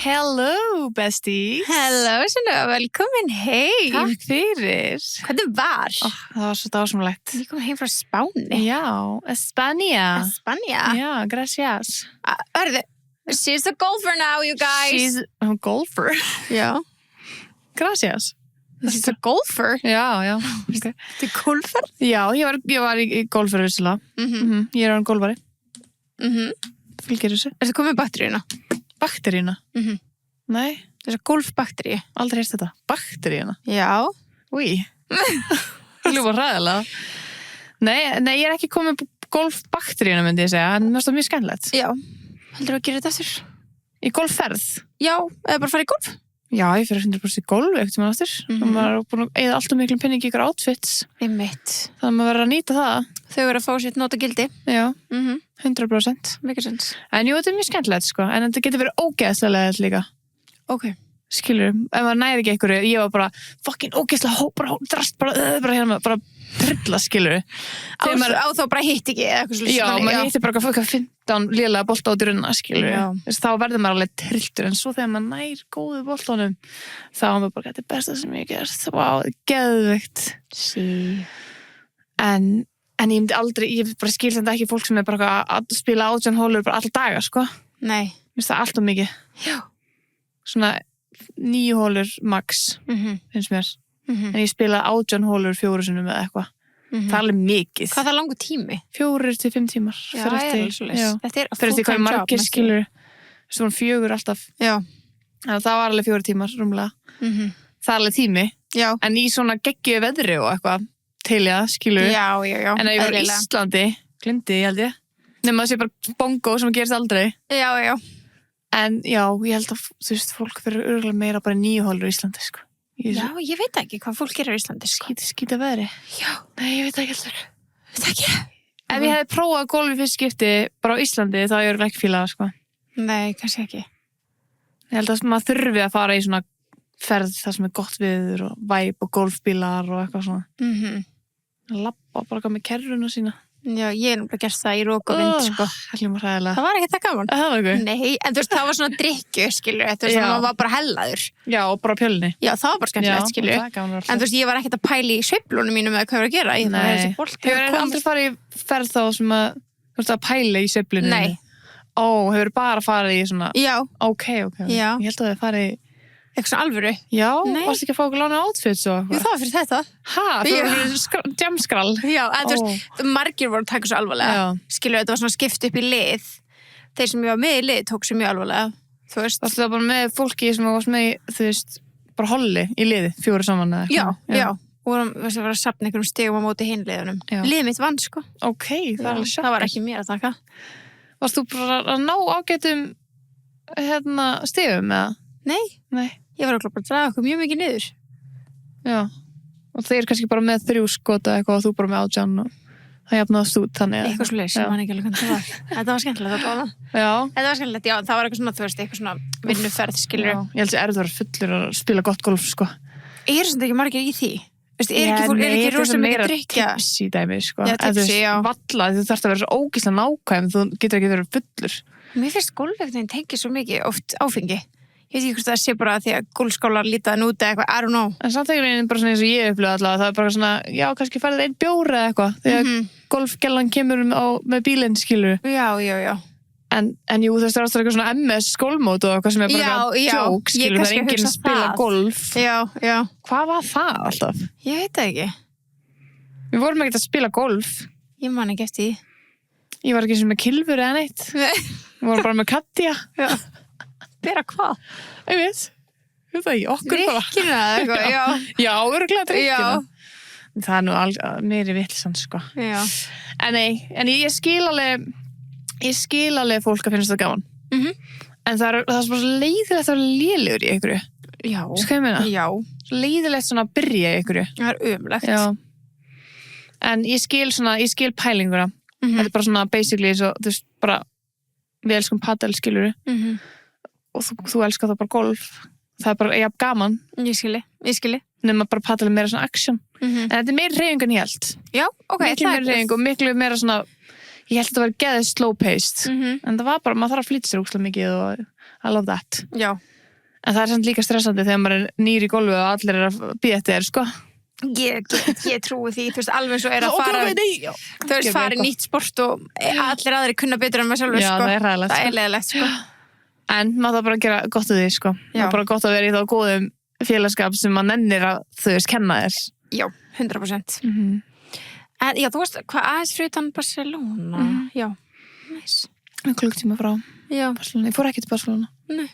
Hello, besties. Hello, Sunna, velkomin heim. Takk fyrir. Hvernig var? Það var svo dásamlegt. Ég kom heim frá Spáni. Já, Espanja. Spanja? Já, gracias. Hörðu, she's a golfer now, you guys. She's a golfer. Já. Gracias. She's a golfer? Já. Okay. Þetta golfer? Já, ég var í golfer vissulega. Ég er golfari. Fylgir þessu. Ertu komið bakteríuna? Bakteríuna? Nei. Þessa golfbakteríu. Aldrei heyrst þetta. Bakteríuna? Já. Új. Það ljófa ræðilega. Nei, ég er ekki komið golfbakteríuna myndi ég segja, en það er mjög skemmtilegt. Já. Heldur að gera þetta eftir? Í golfferð? Já, eða bara fara í golf? Já, ég fyrir 100% í golf eftir maður aftur. Maður er búin að eyða alltaf miklum penningi ykkur outfits. Einmitt. Þannig að maður verður að nýta það. Þau verður að fá sitt nota gildi. Já, 100%. Mikið sens. En jú, þetta er mjög skemmtilegt, sko. En þetta getur verið ógeðslega leiðilegt líka. Ok. Skilur, ef maður næri ekki einhverju, ég var bara fucking ógeðslega drast, bara hérna, bara trilla, skilur. Á þá bara hitt ekki eða eitthvað svolítið. Já, maður hittir bara eitthvað 15 lélega bolta út í runna, skilur. Já. Þá verður maður alveg trilltur, en svo þegar maður nær góðu boltanum, þá er maður bara, þetta er besta sem ég gerst, vá, geðveikt. Sí. En ég myndi aldrei, ég bara skil þetta ekki fólk sem er bara að spila 18 hólur bara alla daga, sko. Nei. Mér finnst það alltaf mikið. Já. Svona 9 hólur max, finnst mér. En ég spila 18 hólur 4 sinnum eða eitthvað. Það er alveg mikið. Hvað er það langur tími? 4 til 5 tímar. Já, það er alveg svolítið. Þetta er fyrir því hvað full-time margir job, skilur. Svona 4 alltaf. Já. En það var alveg 4 tímar, rúmlega. Það er alveg tími. Já. En í svona geggju veðri og eitthvað til ég, skilur. Já. En ef ég var í Íslandi, glimti ég held ég. Nefnum að það sé bara bongo sem gerist aldrei. Já. En já, ég held að, þú veist, fólk fyrir örgulega meira bara 9 hólur í Íslandi, sko. Já, ég veit ekki hvað fólk gerir í Íslandi, sko. Skýta veðri. Já. Nei, ég veit ekki alltaf. Veit ekki. Ef ég hefði prófað golf í fyrst skipti bara á Íslandi, þá ég verið ekki fílað, sko. Nei, kannski ekki. Ég held að maður þurfi að fara í svona ferð þar sem er gott viður og væp og golfbílar og eitthvað svona. Labba bara með kerruna sína. Já, ég er náttúrulega gert það í rók og vind, sko. Það var ekki það gaman. Það var ekki? Nei, en þú veist, það var svona drykju, skilur, þú veist, það var bara hellaður. Já, og bara pjölni. Já, það var bara skemmtilegt, skilur. En þú veist, ég var ekkert að pæla í sveiflunum mínum eða hvað ég var að gera. Nei. Hefur aldrei farið í ferð þá sem að, þú veist, að pæla í sveiflunum? Nei. Hefur bara farið í svona? Já. Ok. Já. Ég held að þið farið í eitthvað svona alvöru? Já, varst ekki að fá okkur lána outfits og eitthvað? Jú, það var fyrir þetta. Það var jamskrall. Já, en þú veist, margir voru að taka svo alvarlega. Skilur, þetta var svona skipt upp í lið. Þeir sem ég var með í lið tók svo mjög alvarlega. Þú veist. Varstu það bara með fólki sem varst með, þú veist, bara holli í liði, 4 saman eða eitthvað? Já. Og það var að safna einhverjum stigum á móti hinliðunum. Liðið mitt vann, sko. Ok, það er alveg sjöfn. Það var ekki mér að taka. Varst þú bara að ná ágætum, stigum eða? Nei. Ég var bara að draga okkur mjög mikið niður. Já. Og þeir kannski bara með 3 skota eitthvað og þú bara með 18 og það jafnaðast út þannig. Eitthvað svo leys, ég man ekki alveg hvernig það var. Þetta var skemmtilegt að báða. Já. Þetta var skemmtilegt, já. Það var eitthvað svona, þú veist, eitthvað svona vinnuferð, skilur. Já. Ég held að það er fullur að spila gott golf, sko. Er svona ekki margir í því? Veistu, er ekki rosa mikið drykja? Tips í dæmi, sko. Já, tipsi, já. Valla, þú þarft að vera svo ógeðslega nákvæm, þú getur ekki verið fullur. Mér finnst golfveitin tengir svo mikið oft áfengi. Ég veit ekki hvort það sé bara því að golfskálar lítaðan út eða eitthvað, I don't know. En samtækjurinn bara svona eins og ég upplöði allavega, það er bara svona, já, kannski færið einn bjór eða eitthvað, þegar golfgellan kemur með bílinn, skilur. Já. En jú, það er alltaf eitthvað svona MS skólmót og eitthvað sem er bara joke, skilur, það er enginn spila golf. Já. Hvað var það alltaf? Ég veit það ekki. Við vorum ekkert að spila golf. Ég man ekki eftir því. Ég var ekki sem með kilfur eða neitt. Við vorum bara með Katja. Já. Bera hvað? Ég veit það ekki, okkur bara. Drikkina eða eitthvað, já. Já, örugglega drikkina. Já. Það er nú meiri vitleysan, sko. Já. En ég skil alveg fólk að finnast það gaman. En það er bara svo leiðilegt að vera lélegur í einhverju. Já. Skal ég meina? Já. Svo leiðilegt svona að byrja í einhverju. Það er ömurlegt. Já. En ég skil pælinguna. Þetta er bara svona basically svo, þú veist, bara við elskum padel, skilurðu. Og þú elskar það bara golf. Það er bara, gaman. Ég skilji. Nefnum bara padel er meira svona action. En þetta er meira hreyfing en ég held. Já, ok. Miklu meira hreyfing og miklu meira svona, ég held að þetta var geðið slow paced. En það var bara, maður þarf að flýta sér ógeðslega mikið og I love that. Já. En það samt líka stressandi þegar maður nýr í golfi og allir að bíða eftir þér, sko. Ég trúi því, þú veist, alveg svo að fara þú veist, fara í nýtt sport og allir aðrir kunna betur en maður sjálfur, Já, sko. það er hræðilegt, Það er leiðilegt, sko. En maður það bara að gera gott úr því, sko. Það er bara gott að vera í þá góðum félagskap sem maður nennir að, þú veist, kenna þér. Já, 100%. En já, þú veist, hvað aðeins fyrir utan Barcelona? Já, nice. Klukktíma frá Barcelona. Ég fór ekki til Barcelona. Nei.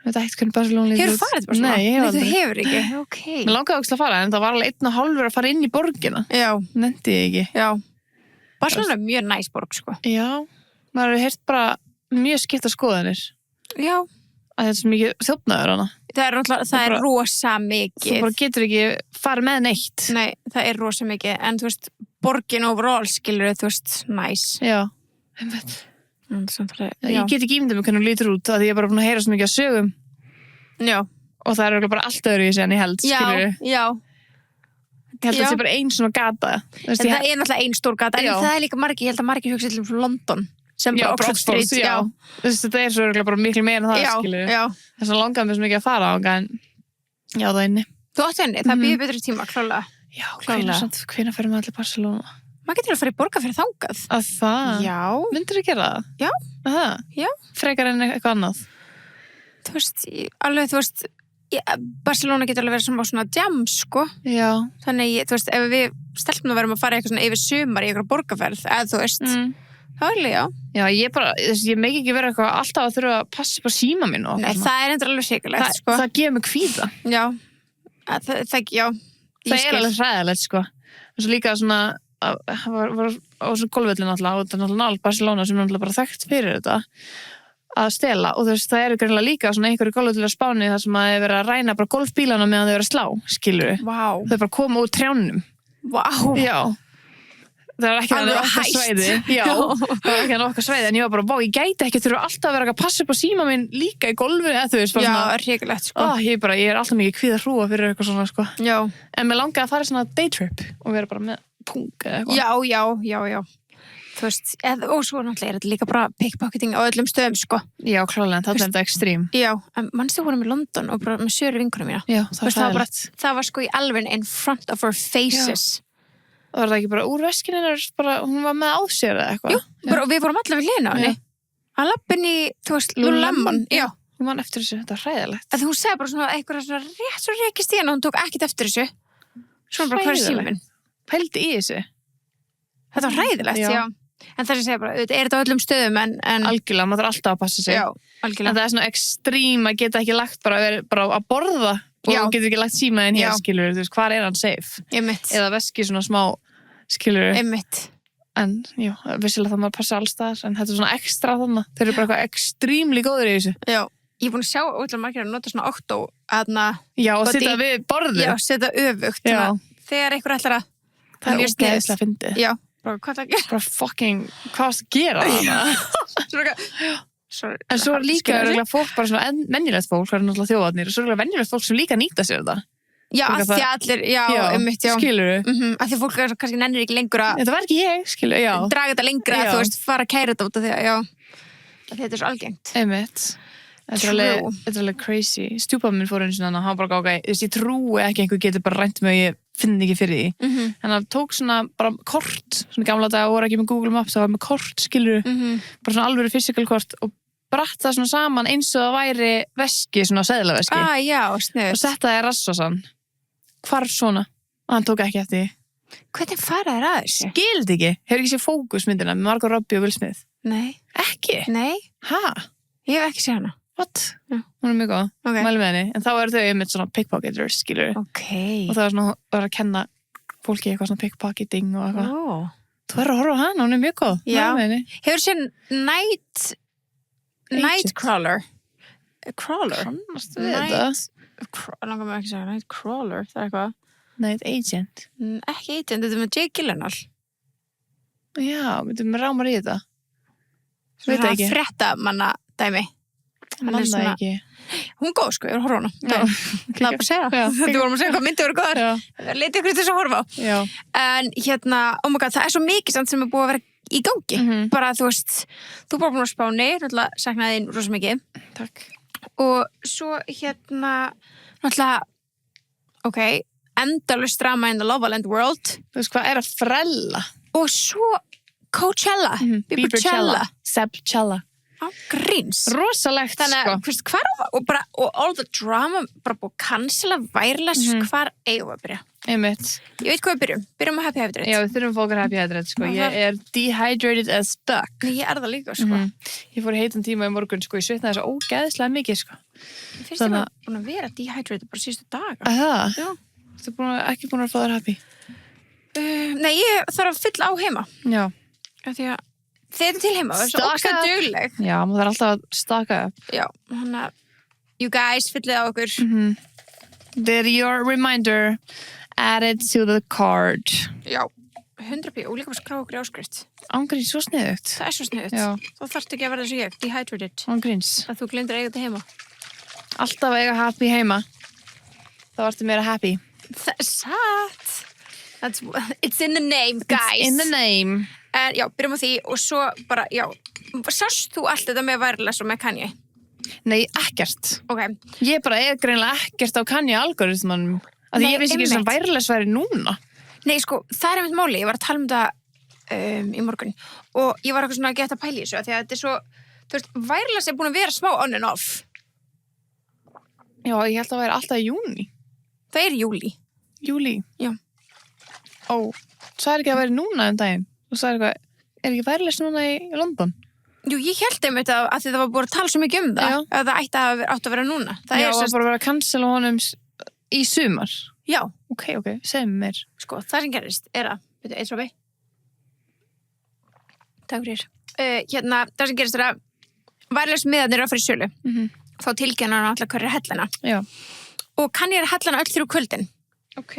Ég veit ekki hvernig Barcelona lítur út. Hefur farið til Barcelona? Nei, ég hef aldrei. Þú hefur ekki? Ok. Mér langaði að fara, en það var alveg 1,5 að fara inn í borgina. Já. Nennti ég ekki. Já. Barcelona er mjög næs borg, sko. Já. Maður hefur heyrt bara mjög skipta skoðanir. Já. Að þetta er svo mikið þjófnaður hana. Það er rosa mikið. Þú bara getur ekki farið með neitt. Nei, það er rosa mikið. En þú veist, borgin overall skilur þú veist, næs. Já. Ég get ekki ímyndað mig hvernig hún lítur út af því ég er bara búin að heyra svo mikið af sögum. Já. Og það er bara allt öðru í sig en ég held, skilur. Já. Ég held að það sé bara ein svona gata. En það er náttúrulega ein stór gata, en það er líka margir, ég held að margir hugsa til London, sem bara Oxford Street. Já. Þetta er svo bara miklu meira en það, skilur. Já. Þess að langaði mér svo mikið að fara á en já, það inni. Þú átti henni, það býður betri tíma, klálega. Já, hvenær ferum við allir Barcelona? Maður getur að fara í borgarferð þangað. Að það? Já. Myndirðu gera það? Já. Að það? Já. Frekar en eitthvað annað? Þú veist, alveg, þú veist, Barcelona getur alveg verið svona jam, sko. Já. Þannig, þú veist, ef við stelpum að verðum að fara eitthvað svona yfir sumar í eitthvað borgarferð, eða þú veist, þá er alveg, já. Já, ég megi ekki vera eitthvað alltaf að þurfa að passa upp á síma minn og Nei, það er endur alveg sikurlegt, sko. Það gefur mig kvíða. Já. Það er alveg hræðilegt, sko. Og svo líka svona var á þessu golfvöllin alltaf og þetta er náttúrulega nált Barcelona sem er náttúrulega bara þekkt fyrir þetta að stela og þú veist það eru greinilega líka svona einhverju golfvöllir á Spáni þar sem að þau verið að ræna bara golfbílana meðan þau verið að slá, skilur við þau bara koma úr trjánum Já, það er ekki þannig okkar svæði Já, það er ekki þannig okkar svæði en ég var bara, ég gæti ekki þurfa alltaf að vera að passa upp á síma minn líka í golfinu eða þú veist Já, hrikalegt sko Ég er alltaf mikið kvíða hrúa fyrir eitthvað svona sko Já. En mér langaði að fara svona day trip og vera bara með pung eða eitthvað Já Þú veist, og svo náttúrulega er þetta líka bara pickpocketing á öllum stöðum sko Já, klálega, þetta er þetta ekstrím Já, en mannstu vorum í London og bara með Söru vinkunum mína Já, það var sko í alveg in front of our faces Og var það ekki bara úr veskinu hún var með á sér eða eitthvað Jú, við vorum allavega hlýna á henni að lappin í, þú veist, Lululemon Já, hún man eftir þessu, þetta var hræðilegt að hún segði bara svona eitthvað svona rétt svo rekist í henni og hún tók ekkert eftir þessu svona bara hvað er síminn minn Pældi í þessu Þetta var hræðilegt, já En það sem segja bara, þetta er þetta á öllum stöðum en Algjörlega, maður þarf alltaf að passa sig Já, algjörlega En það er svona ekstrím að geta ekki lagt bara að borða og Já. getur ekki lagt símaðinn hér, Já. skilur þú veist, hvar er hann safe? Einmitt, Eða veski svona smá, skilur einmitt En, jú, vissilega það maður passa alls staðar en þetta er svona ekstra þannig þeir eru bara eitthvað ekstrímli góður í þessu Já, ég er búin að sjá ótrúlega margir að nota svona octo Já, og setja við borðu Já, setja öfugt Já. Þegar einhver ætlar að Það er mjög sniðugt. ógeðslega fyndið Já, bara hvað það gerir Bara fucking, hvað varst að gera það? En svo er líka örugglega fólk bara svona venjulegt fólk, það er náttúrulega þjóðarnir og svo er venjulegt fólk sem líka nýta sér þetta Já, að því allir, einmitt, já Skilurðu? Að því fólk er kannski nennir ekki lengur að Þetta var ekki ég, skilurðu, já draga þetta lengra, Já. þú veist, fara að kæra þetta út af því að, já að þetta er svo algengt Einmitt Þetta er alveg crazy Stjúpað minn fór einu sinna, hann bara gáði ég trúi ekki einhver getur bara rænt mig og ég finn ekki fyrir því En það tók svona bara kort svona gamla dag voru ekki með Google Maps það var með kort, skilurðu bara svona alvöru physical kort og bratt það svona saman eins og það væri veski, svona seðlaveski Já, og sniðut settaði rassosan hvarf svona og hann tók ekki eftir því Hvernig fara þér að þessu? Skildi ekki, hefur ekki séð Fókusmyndina með Margot Robbie og Will Smith Nei, Ekki? nei, Ha? ég hef ekki séð hana What? Já. Hún er mjög góð, Ok. mæli með henni en þá eru þau einmitt svona pickpocketers, skilur Ok og það var svona, var að kenna fólki eitthvað svona pickpocketing og eitthvað Ó. Þú verður að horfa á hana, hún er mjög góð Já. Mæli með henni Hefur séð Nightcrawler Crawler Kannast við þetta Langar mig ekki að segja Nightcrawler, það er eitthvað Night Agent Ekki eitthvað, þetta er með Jake Gyllenhaal Já, myndum við rámar í þetta Veit Svona ekki. fréttamanna dæmi Hann er Mann það svona- ekki Hún er góð sko, ég er að horfa á hana Já. Það er bara að segja Já. Þetta vorum að segja hvað myndi voru góðar Já, Leiti ykkur til þess að horfa á já En hérna, oh my god, það er svo mikið samt sem er búið að vera í gangi Mhm. Bara þú veist, þú er bara búin að Spáni Náttúrulega saknaði þín rosa mikið Takk og svo náttúrulega endalaust drama in the Love Island world. Þú veist hvað að frella? Og svo Coachella, Biebercella, Sebcella. Á gríns. Rosalegt, þannig að, og all the drama, bara búið að cancela Wireless, hvar eigum við að byrja? Einmitt. Ég veit hvað við byrjum á Happy Hydrate. Já, við þurfum fólk að Happy Hydrate, sko. Ég dehydrated as fuck. Nei, ég það líka, sko. Ég fór heitan tíma í morgun, sko. Ég svitnaði svo ógeðslega mikið, sko. Ég finnst ég búin að vera dehydrated bara síðustu daga. Það? Já. Þú ekki búin að fá þér happy? Nei, ég þarf að fylla á heima. Já. Því að þetta til heima, það er svo ógeðslega dugleg. Já, maður þarf alltaf að staka upp. Já, þannig að you guys, fyllið á okkur. They're your reminder. Add it to the card. Já, 100p. Og líka bara skrá okkur í áskrift. Ángríns, svo sniðugt. Það er svo sniðugt. Já. Þá þarftu ekki að verða eins og ég, dehydrated. Ángríns. Að þú glindir að eiga þetta heima. Alltaf eiga happy heima. Þá ertu meira happy. Það er satt. It's in the name, guys. It's in the name. En já, byrjum á því og svo bara, já, sást þú allt þetta með Wireless og með Kanye? Nei, ekkert. Ok. Ég bara greinlega ekkert á Kanye algoritmanum. Að ég vissi ekki sem Wireless væri núna. Nei, sko, það einmitt máli. Ég var að tala það í morgun og ég var eitthvað svona að geta pæli í þessu því að þetta er svo, þú veist, Wireless búin að vera smá on and off. Já, ég held að það væri alltaf í júni. Það júlí. Júlí? Já. Það ekki að vera núna daginn. Og það eitthvað, ekki Wireless núna í London? Jú, ég held einmitt að því það var búin að tala svo mikið það, að það átt að vera núna. Það já, það bara að vera að cancela honum í sumar. Já. Ok, segðu mér. Sko, það sem gerist að, eitt frá mig. Takk fyrir. Það sem gerist að Wireless miðarnir að fara í sölu. Þá tilkynna hann alltaf hverju hellana. Já. Og kann ég hellana öll þrjú kvöldin. Ok.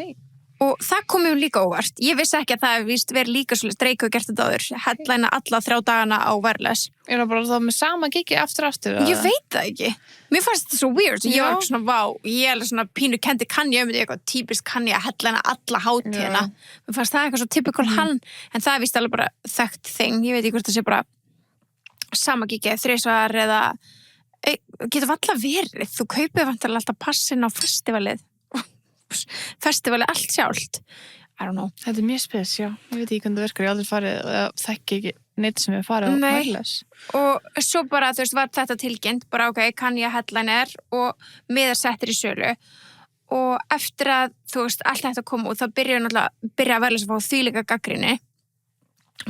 Og það kom mér líka óvart. Ég vissi ekki að það víst verið líka svolítið Drake og gert þetta áður. Headlina alla 3 dagana á Wireless. Er það bara þá með sama gigi aftur? Ég veit það ekki. Mér fannst þetta svo weird. Ég var svona, ég svona pínu kendi Kanye eitthvað típist Kanye að headlina alla hátíðina. Mér fannst það eitthvað svo typical hann. En það er víst alveg bara þekkt thing. Ég veit ekki hvort það sé bara sama gigi, 3 svar eða getur valla verið. Þú kaupir vantarlega alltaf passin á festivalið allt sjálft. I don't know. Þetta er mjög spes, já. Ég veit ekki hvernig það virkar. Ég aldrei farið og þekki ekki neitt sem ég farið á Wireless. Og svo bara, þú veist, var þetta tilkynnt. Bara ok, kann ég headliner og miðar settir í sölu. Og eftir að, þú veist, allt þetta kom út, þá byrja Wireless að fá þvílíka gagnrýni.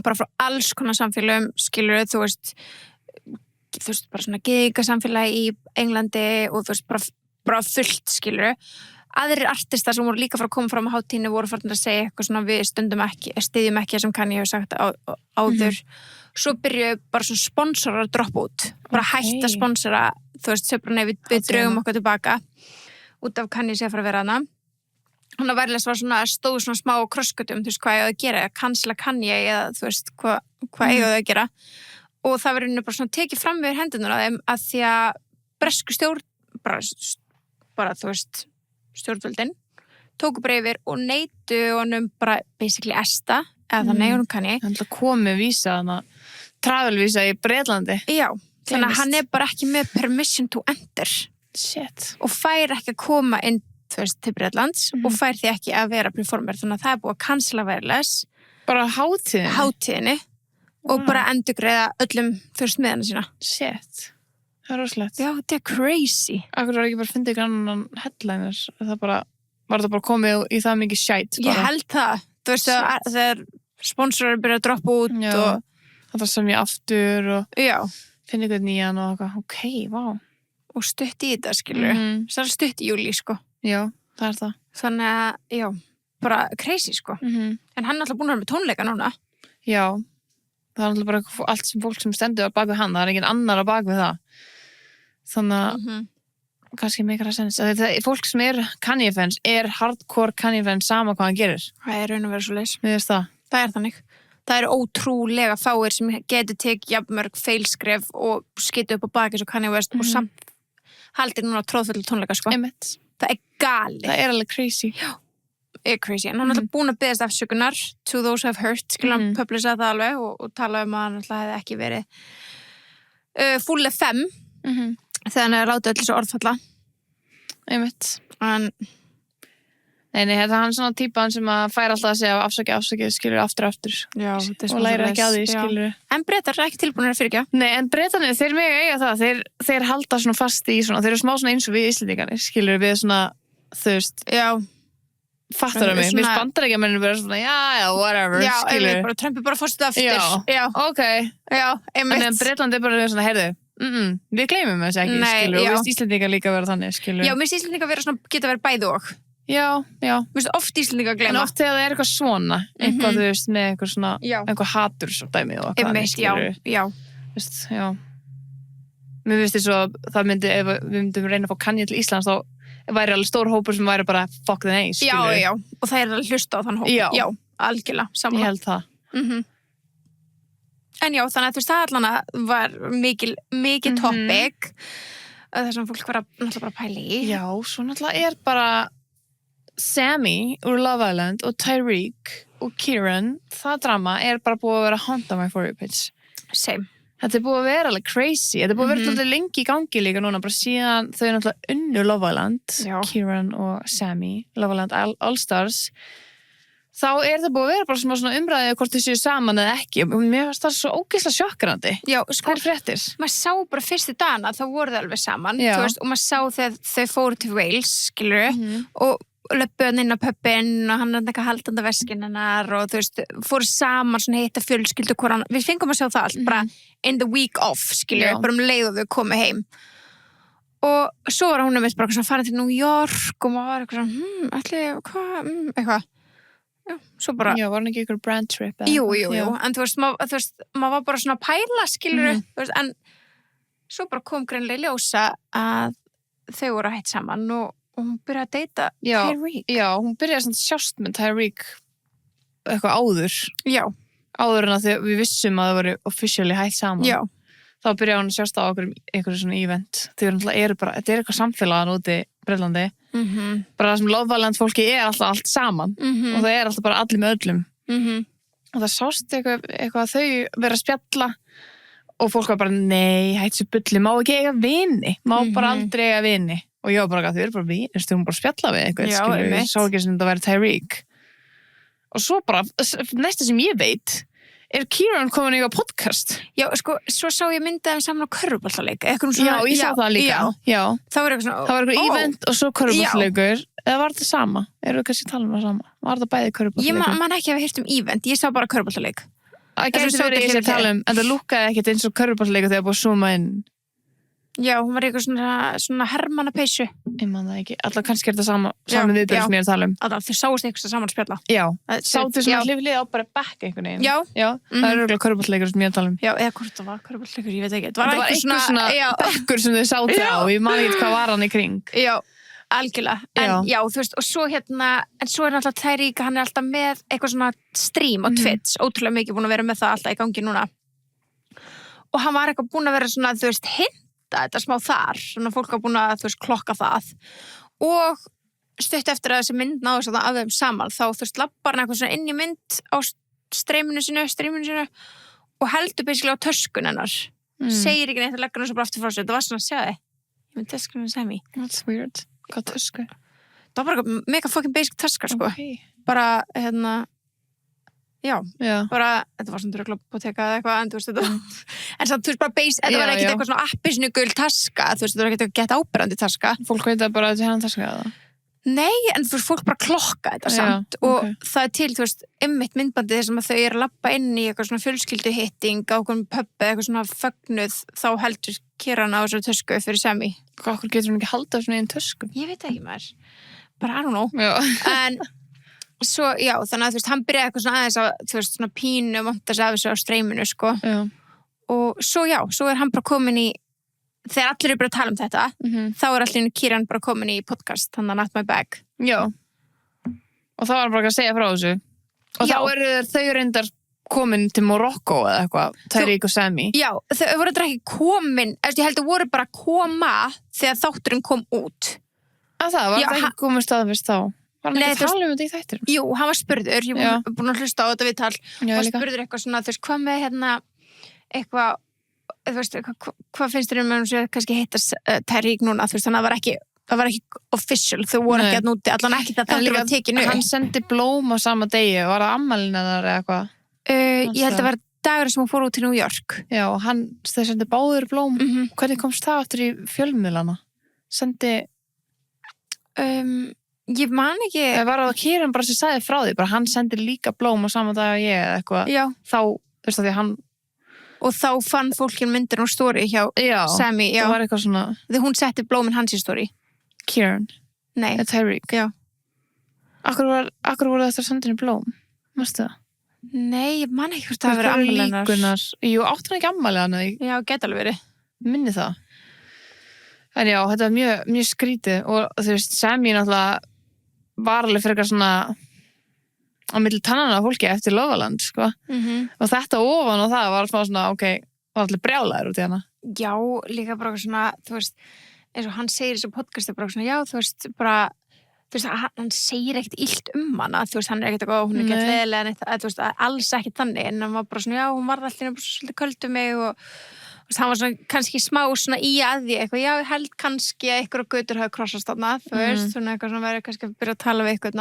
Bara frá alls konar samfélögum, skilur þú veist, bara svona gigasamfélagi í Englandi og þú veist, bara fullt, skilur aðrir artistar sem voru líka frá að koma fram á hátíðinni voru farin að segja eitthvað svona við styðjum ekki sem Kanye hefur sagt áður. Svo byrjuðu bara svona sponsorar að droppa út. Bara hætta að sponsora, þú veist, söpra nei, við draugum okkur tilbaka út af Kanye sé að fara að vera hana. Þannig að Wireless var svona, stóð svona smá krossgötum, þú veist, hvað ég á að gera, cancela Kanye eða þú veist, hvað ég á að gera. Og það verður bara svona tekið fram við hendunar að þeim að því að bresku stjórn, bara þú veist, stjórnvöldin tóku bara yfir og neytu honum bara basically esta eða þannig honum Kanye. Þannig að komið vísa travelvísa í Bretlandi. Já, þannig að hann bara ekki með permission to enter. Shit. Og fær ekki að koma inn þú veist, til Bretlands og fær því ekki að vera performer, þannig að það búið að cancela Wireless. Bara hátíðinni. Og bara endurgreiða öllum þú veist meðana sína. Shit. Það er rosalegt. Já, þetta er crazy. Akkur var ekki bara að finna ykkur annan headliner. Var það bara komið í það mikið shite? Ég held það. Þú veist þegar sponsorar byrja að droppa út já. Og það var sem ég aftur og já. Finna ykkur nýjan og eitthvað. Ok, vá. Og stutt í þetta, skilur. Það er stutt í júlí, sko. Já, það er það. Þannig að, já, bara crazy, sko. En hann er alltaf búin að vera með tónleika núna. Já. Það er alltaf bara allt sem fólk sem stendur á bakvið hann. Það er engin annar á bakvið það. Þannig að kannski meikar að sens. Fólk sem Kanye-fans hardcore Kanye-fans sama hvað hann gerir. Það er raun og vera svo leys. Við veist það. Það er þannig. Það eru ótrúlega fáir sem getur tekið jafnmörg feilskref og skita upp á baki svo Kanye West og samt haldir núna tróðfullu tónleika, sko. Einmitt. Það er galið. Það er alveg crazy. Já, er crazy. En hann er alltaf búin að biðast afsökunar to those who have hurt, skilur hann publisa það alveg og tala að hann alltaf hefði ekki verið full FM. þegar hann látið öll þessu orðfalla. Einmitt. En Nei, þetta er hann svona típan sem að fær alltaf að segja afsakið, skilur aftur. já, Og læra ekki að því, skilur. En Bretar er ekki tilbúinir að fyrirgefa. Nei, en Bretarnir, þeir mega eiga það. Þeir halda svona fast í svona, þeir eru smá svona eins og við Íslendingarnir, skilur við svona, þú veist, Já. fattar það mig. Mér spandar ekki að mennir vera svona, já, whatever, Já, skilur. einmitt, bara Trump er bara fórstuð aftur. Já. Ok. Já, einmitt. En Bretland er bara svona, heyrðu, við gleymum þessu ekki, Nei, skilur. já. Og við Íslendingar líka vera þannig, skilur. Já, mér finnst Íslendingar vera svona, geta verið bæði og. Já. Mér finnst oft Íslendingar En gleyma. oft þegar það er eitthvað svona, eitthvað, þú veist, með eitthvað svona, Já. eitthvað hatur svo dæmi og eitthvað, Einmitt, já. Veist, já. Mér finnst þess að það myndi, ef við myndum reyna að fá Kanye til Íslands, þá væri alveg stór hópur sem væri bara fuck the name, skilur. Já. Og það er að hlusta á þann hóp. Já. Algjörlega, Ég saman. held það. En já, þannig að þú veist, það allan var mikið topic. Það sem fólk var náttúrulega bara að pæla í. Já, svo náttúrulega er bara Sammy úr Love Island og Tyreek og Kieran, það drama er bara búið að vera að haunt my for you page. Same. Þetta er búið að vera alveg crazy. Þetta er búið að vera alltaf lengi í gangi líka núna, bara síðan þau er náttúrulega unnu Love Island, Já. Kieran og Sammy, Love Island All Stars. Þá er það búið að vera bara svona umræðið hvort þau séu saman eða ekki. Og mér finnst það svo ógeðslega sjokkrandi. Já, sko, Það er fréttir. maður sá bara fyrstu dagana, þá voru þau alveg saman, Já. þú veist, og maður sá þegar þau fóru til Wales, skilur og löppuðan inn á pöppin og hann er eitthvað haldandi veskin hennar og þú veist, fóru saman svona hitta fjölskyldu hvoran, við fengum að sjá það allt bara in the week off, skilur, Já. bara leið og þau komu heim og svo var hún bara svona farin til New York og maður var eitthvað svona, eitthvað já, svo bara Já, var hann ekki ykkur brand trip? eða Jú, eitthvað? en þú veist, maður var bara svona að pæla, skilur, þú veist, en svo bara kom greinlega í ljósa að þau voru að hætt saman og hún byrjaði að deyta Já. Tyreek. Já, hún byrjaði svona sjást með Tyreek eitthvað áður. Já, Áður en að við vissum að það voru officially hætt saman. já, Þá byrjaði hún að sjást á einhverju svona event. Þau eru bara, þetta er eitthvað samfélagan úti í Bretlandi. Bara það sem Love Island fólki er alltaf allt saman. Og það er alltaf bara allir með öllum. Og það sást eitthvað að þau vera að spjalla og fólk var bara, nei, hætt sér bulli, má ekki eiga vini. Má bara aldrei eiga vini. Og ég var bara, þau eru bara vinir, þú erum bara að spjalla við eitthvað, Já, skilur, einmitt. ég sá ekki sem þetta væri Tyreek. Og svo bara, næsta sem ég veit, er Kieran komin í eitthvað podcast. já, sko, svo sá ég myndið þeim saman á körfuboltaleik. Já, ég sá það líka. Já. Það var eitthvað svona, Það var eitthvað ó, event og svo körfuboltaleikur. Eða var þetta sama? Eru við kannski að tala um það sama? Var þetta bæði Ég körfuboltaleikur? man ekki að hafa heyrt um event, ég sá bara körfuboltaleik. Það Þessu gæti sá verið þetta ég hlið að tala um, en það lúkkaði ekkert eins og körfuboltaleikur þegar búið að zooma inn. Já, hún var eitthvað svona hermanna peysu. Ég man það ekki. Alltaf kannski er þetta sama Já, viðbjörn já. sem ég er að tala um. Þau sáust eitthvað saman að spjalla. Já. Það- Sáttu já. svona hliflið á bara back einhvern veginn. Já. Það er örgulega körfuboltaleikur sem ég er að tala um. Já, eða hvort það var körfuboltaleikur, ég veit ekki. Það var eitthvað svona já, bekkur sem þau sátu Já. á. Ég man ekki hvað var hann í kring. Já, algjörlega. En já, þú veist, og svo en svo er náttúrulega Tyreek, hann er alltaf með eitthvað svona stream á Twitch, ótrúlega mikið búin að vera með það alltaf í gangi núna. Og hann var eitthvað búin að vera svona, þú veist, hinta þetta smá þar, svona fólk var búin að, þú veist, klokka það. Og stutt eftir að þessi mynd náðu svona af þeim saman, þá, þú veist, lappar hann eitthvað svona inn í mynd á streaminu sínu og heldur basically á töskun hennar. Segir ekki neitt að leggja hann svo bara aftur frá sig. Það var svona að segja þið. Ég myndi töskunum sem í. That's weird. Hvað tösku? Það var bara mega fucking basic taska, sko. Okay. Bara, já, Já. bara, þetta var svona dröglabóteka eða eitthvað, en þú veist, þetta en samt, þú veist, bara basic, þetta Já, var ekkert já. eitthvað svona appisnugul taska, þú veist, þetta var ekkert eitthvað gett áberandi taska. Fólk veit að bara að þetta er hann tösku eða? Nei, en þú veist, fólk bara klokka þetta Já, samt og ok. það er til, þú veist, einmitt myndbandið þar sem að þau eru að labba inn í eitthvað svona fjölskylduhitting á okkur pubbi, eitthvað svona fögnuð, þá heldur Kieran á þessu tösku fyrir Sammy. Hvað getur hún ekki haldið svona í einn tösku? Ég veit ekki maður, bara I don't know. Já. En svo, já, þannig að þú veist, hann byrjaði eitthvað svona aðeins að, þú veist, svona pínu monta sig af þessu á streyminu, sko. Já. Og svo, já, svo er hann bara komin í, þegar allir eru bara að tala um þetta, þá er allir Kieran bara komin í podcast, þannig að Not My Bag. Já. Og þá var hann bara að segja frá þessu. Og Já. þá eru þau reyndar komin til Morocco eða eitthvað, Tyreek og Sammy. Já, þau voru þetta ekki komin, ég held að voru bara að koma þegar þátturinn kom út. Að það var Já, það ekki komið staðfyrst þá. Var hann Nei, ekki þú að tala um þetta í þættir? Jú, hann var spurður, ég var búin að hlusta á þetta viðtal Já, og líka. spurður eitthvað svona, þú veist, hvað með hérna eitthvað, þú veist, hvað finnst þér hún sé kannski hittast Tyreek núna, þú veist, þannig að það var ekki official, þau voru ekki að núti, allan ekki það þáttur var tekinu. Hann sendi blóm á sama degi, var það ammælinn hennar eða eitthvað? Ég held að vera dagur sem hún fór út til New York. Já, þau sendi báður blóm. Hvernig komst það aftur í fjölmiðlana? Ég man ekki. Var það Kieran bara sem sagði frá því, bara hann sendi líka blóm á sama dag og ég eða eitthvað. Já. Þá, þú veist að því hann... Og þá fann fólkin myndir og story hjá Sammy. Já, það var eitthvað svona... Þegar hún setti blómin hans í story. Kieran? Nei. Tyreek? Já. Akkur voru þetta að senda henni blóm? Mástu það? Nei, ég man ekki hvort það verið ammæli hennar. Jú, áttu hann ekki ammæli hennar? Já, geta alveg verið. Minni það. En já, þetta var mjög skrítið og þú veist, Sammy náttúrulega var alveg fyrir eitthvað svona á milli tannana á fólki eftir Lofaland, sko. Og þetta ofan og það var smá svona, var allir brjálæður út í hana. Já, líka bara svona, þú veist, eins og hann segir þessu podcasti bara svona, já, þú veist, bara, þú veist, hann segir ekkert illt hana, þú veist, hann ekkert eitthvað, hún ekkert leðilega neitt, þú veist, alls ekkert þannig, en hann var bara svona, já, hún var alltaf svolítið köld mig og þú veist, hann var svona kannski smá svona í að því eitthvað, já, ég held kannski að ykkur og götur hafi krossast þarna, þú veist, svona eitthvað svona verið kannski að byrja að tala við ykkur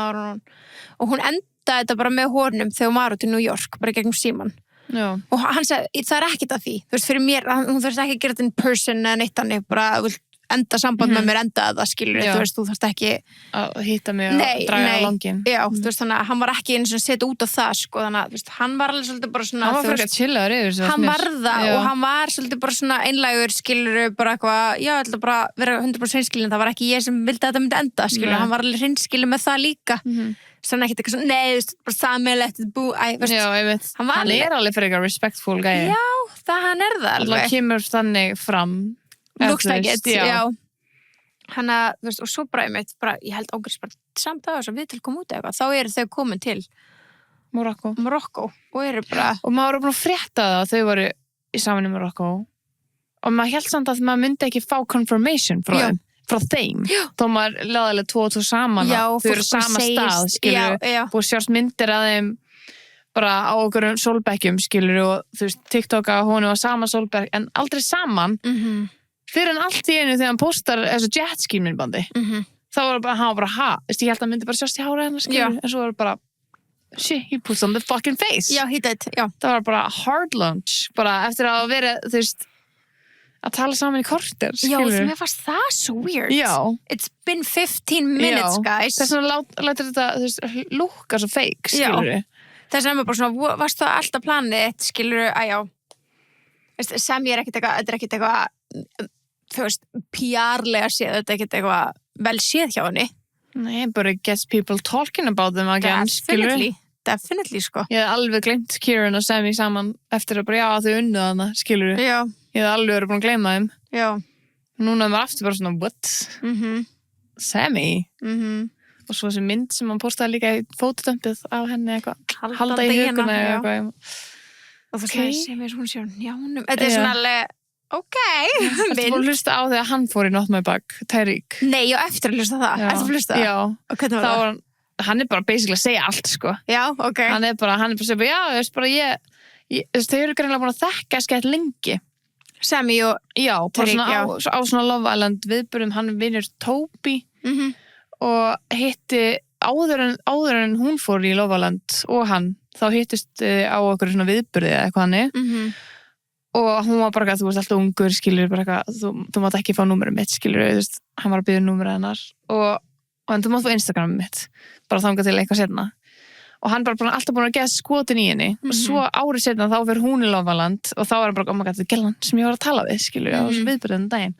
og hún endaði þetta bara með honum þegar hún var út í New York, bara gegnum síman. Já. Og hann sagði, það ekkert að því, þú veist, fyrir mér, hún þurfti ekki að gera þetta in person eða neitt hann, bara, enda samband með mér, enda það, skilur, þú veist, þú þarfst ekki að hitta mig og draga á langinn. Já, þú veist, þannig að hann var ekki eins og setja út á það, sko, þannig að, þú veist, hann var alveg svolítið bara svona, hann var fyrir að chillaður yfir þessu. Hann var það og hann var svolítið bara svona einlægur, skilur, bara eitthvað, já, ég ætla bara að vera 100% hreinskilin, það var ekki ég sem vildi að þetta myndi enda, skilur, hann var alveg hreinskilin með það líka. Svona ekkert eitthvað svona, nei, þú veist, bara sammeilegt já, ég veit, hann alveg fyrir eitthvað respectful gæi. Já, hann það alveg. Alltaf kemur þannig fram. Looks like it, já. Hann að, þú veist, og svo bara einmitt, ég held ángriðs bara samt að þess að við til koma út eitthvað, þá eru þau komin til Marokko og eru bara... Og maður var búin að frétta það að þau voru í saman í Marokko og maður held samt að maður myndi ekki fá confirmation frá þeim. Þá maður laðilega 2 og 2 saman já, þau eru sama stað, skilur, og sjást myndir að þeim bara á okkur sólbekkjum, skilur, og þú veist, TikTok að hún var sama sólbekk, en aldrei saman fyrir en allt í einu þegar hann postar þessu jetski myndbandi. Þá var bara, hann var bara, ég held að hann myndi bara sjást í hára hennar, skilur, en svo var bara shit, he puts on the fucking face. Já, he did, já. Það var bara hard lunch, bara eftir að vera, þú veist, að tala saman í korter, skilur. Já, mér fannst það so weird. Já. It's been 15 minutes, guys. Þess vegna lætur þetta, þú veist, lúkka svo fake, skilur. Þess vegna bara svona, varst það alltaf planið þitt, skilur, sem ég er ekkert eitthvað, þú veist, PR-lega séð, þetta ekkert eitthvað vel séð hjá henni. Nei, bara gets people talking about them again, skilur. Definitely, sko. Ég hef alveg gleymt Kieran og Sammy saman eftir að bara, já, þau unnuð hana, skilur. Já. Ég hef alveg verið búin að gleyma þeim. Já. Núna er maður aftur bara svona, what? Sammy? Og svo þessi mynd sem hann postaði líka í fótodömpið á henni eitthvað. Halda í huguna eitthvað. Og það sem er svona sjálf njánum. Þetta er svona alveg, Þetta búin að hlusta á þegar hann fór í Not My Bag, Tyreek. Nei, ég á eftir að hlusta það. Eftir að hlusta það? Já. Og hvernig var það? Hann er bara basically að segja allt, sko. Já, ok. Hann er bara að segja, já, þú veist, bara þau eru greinilega búin að þekka skætt lengi. Sammy og já, bara svona á svona Love Island viðburðum, hann vinnur Toby og hitti áður en hún fór í Love Island og hann, þá hittust á okkur svona viðburði eða eitthvað hann og hún var bara eitthvað, þú veist, alltaf ungur, skilur, bara eitthvað, þú mátt ekki fá númerið mitt, skilur, þú veist, hann var að byggja númerið hennar og þú mátt fá Instagramið mitt, bara þangað til eitthvað setna. Og hann bara alltaf búin að geða skotin í henni og svo árið setna þá fyrir hún í Love Island og þá var hann bara, oh my god, þetta er gellan sem ég var að tala við, skilur, á þessum viðburðinu daginn.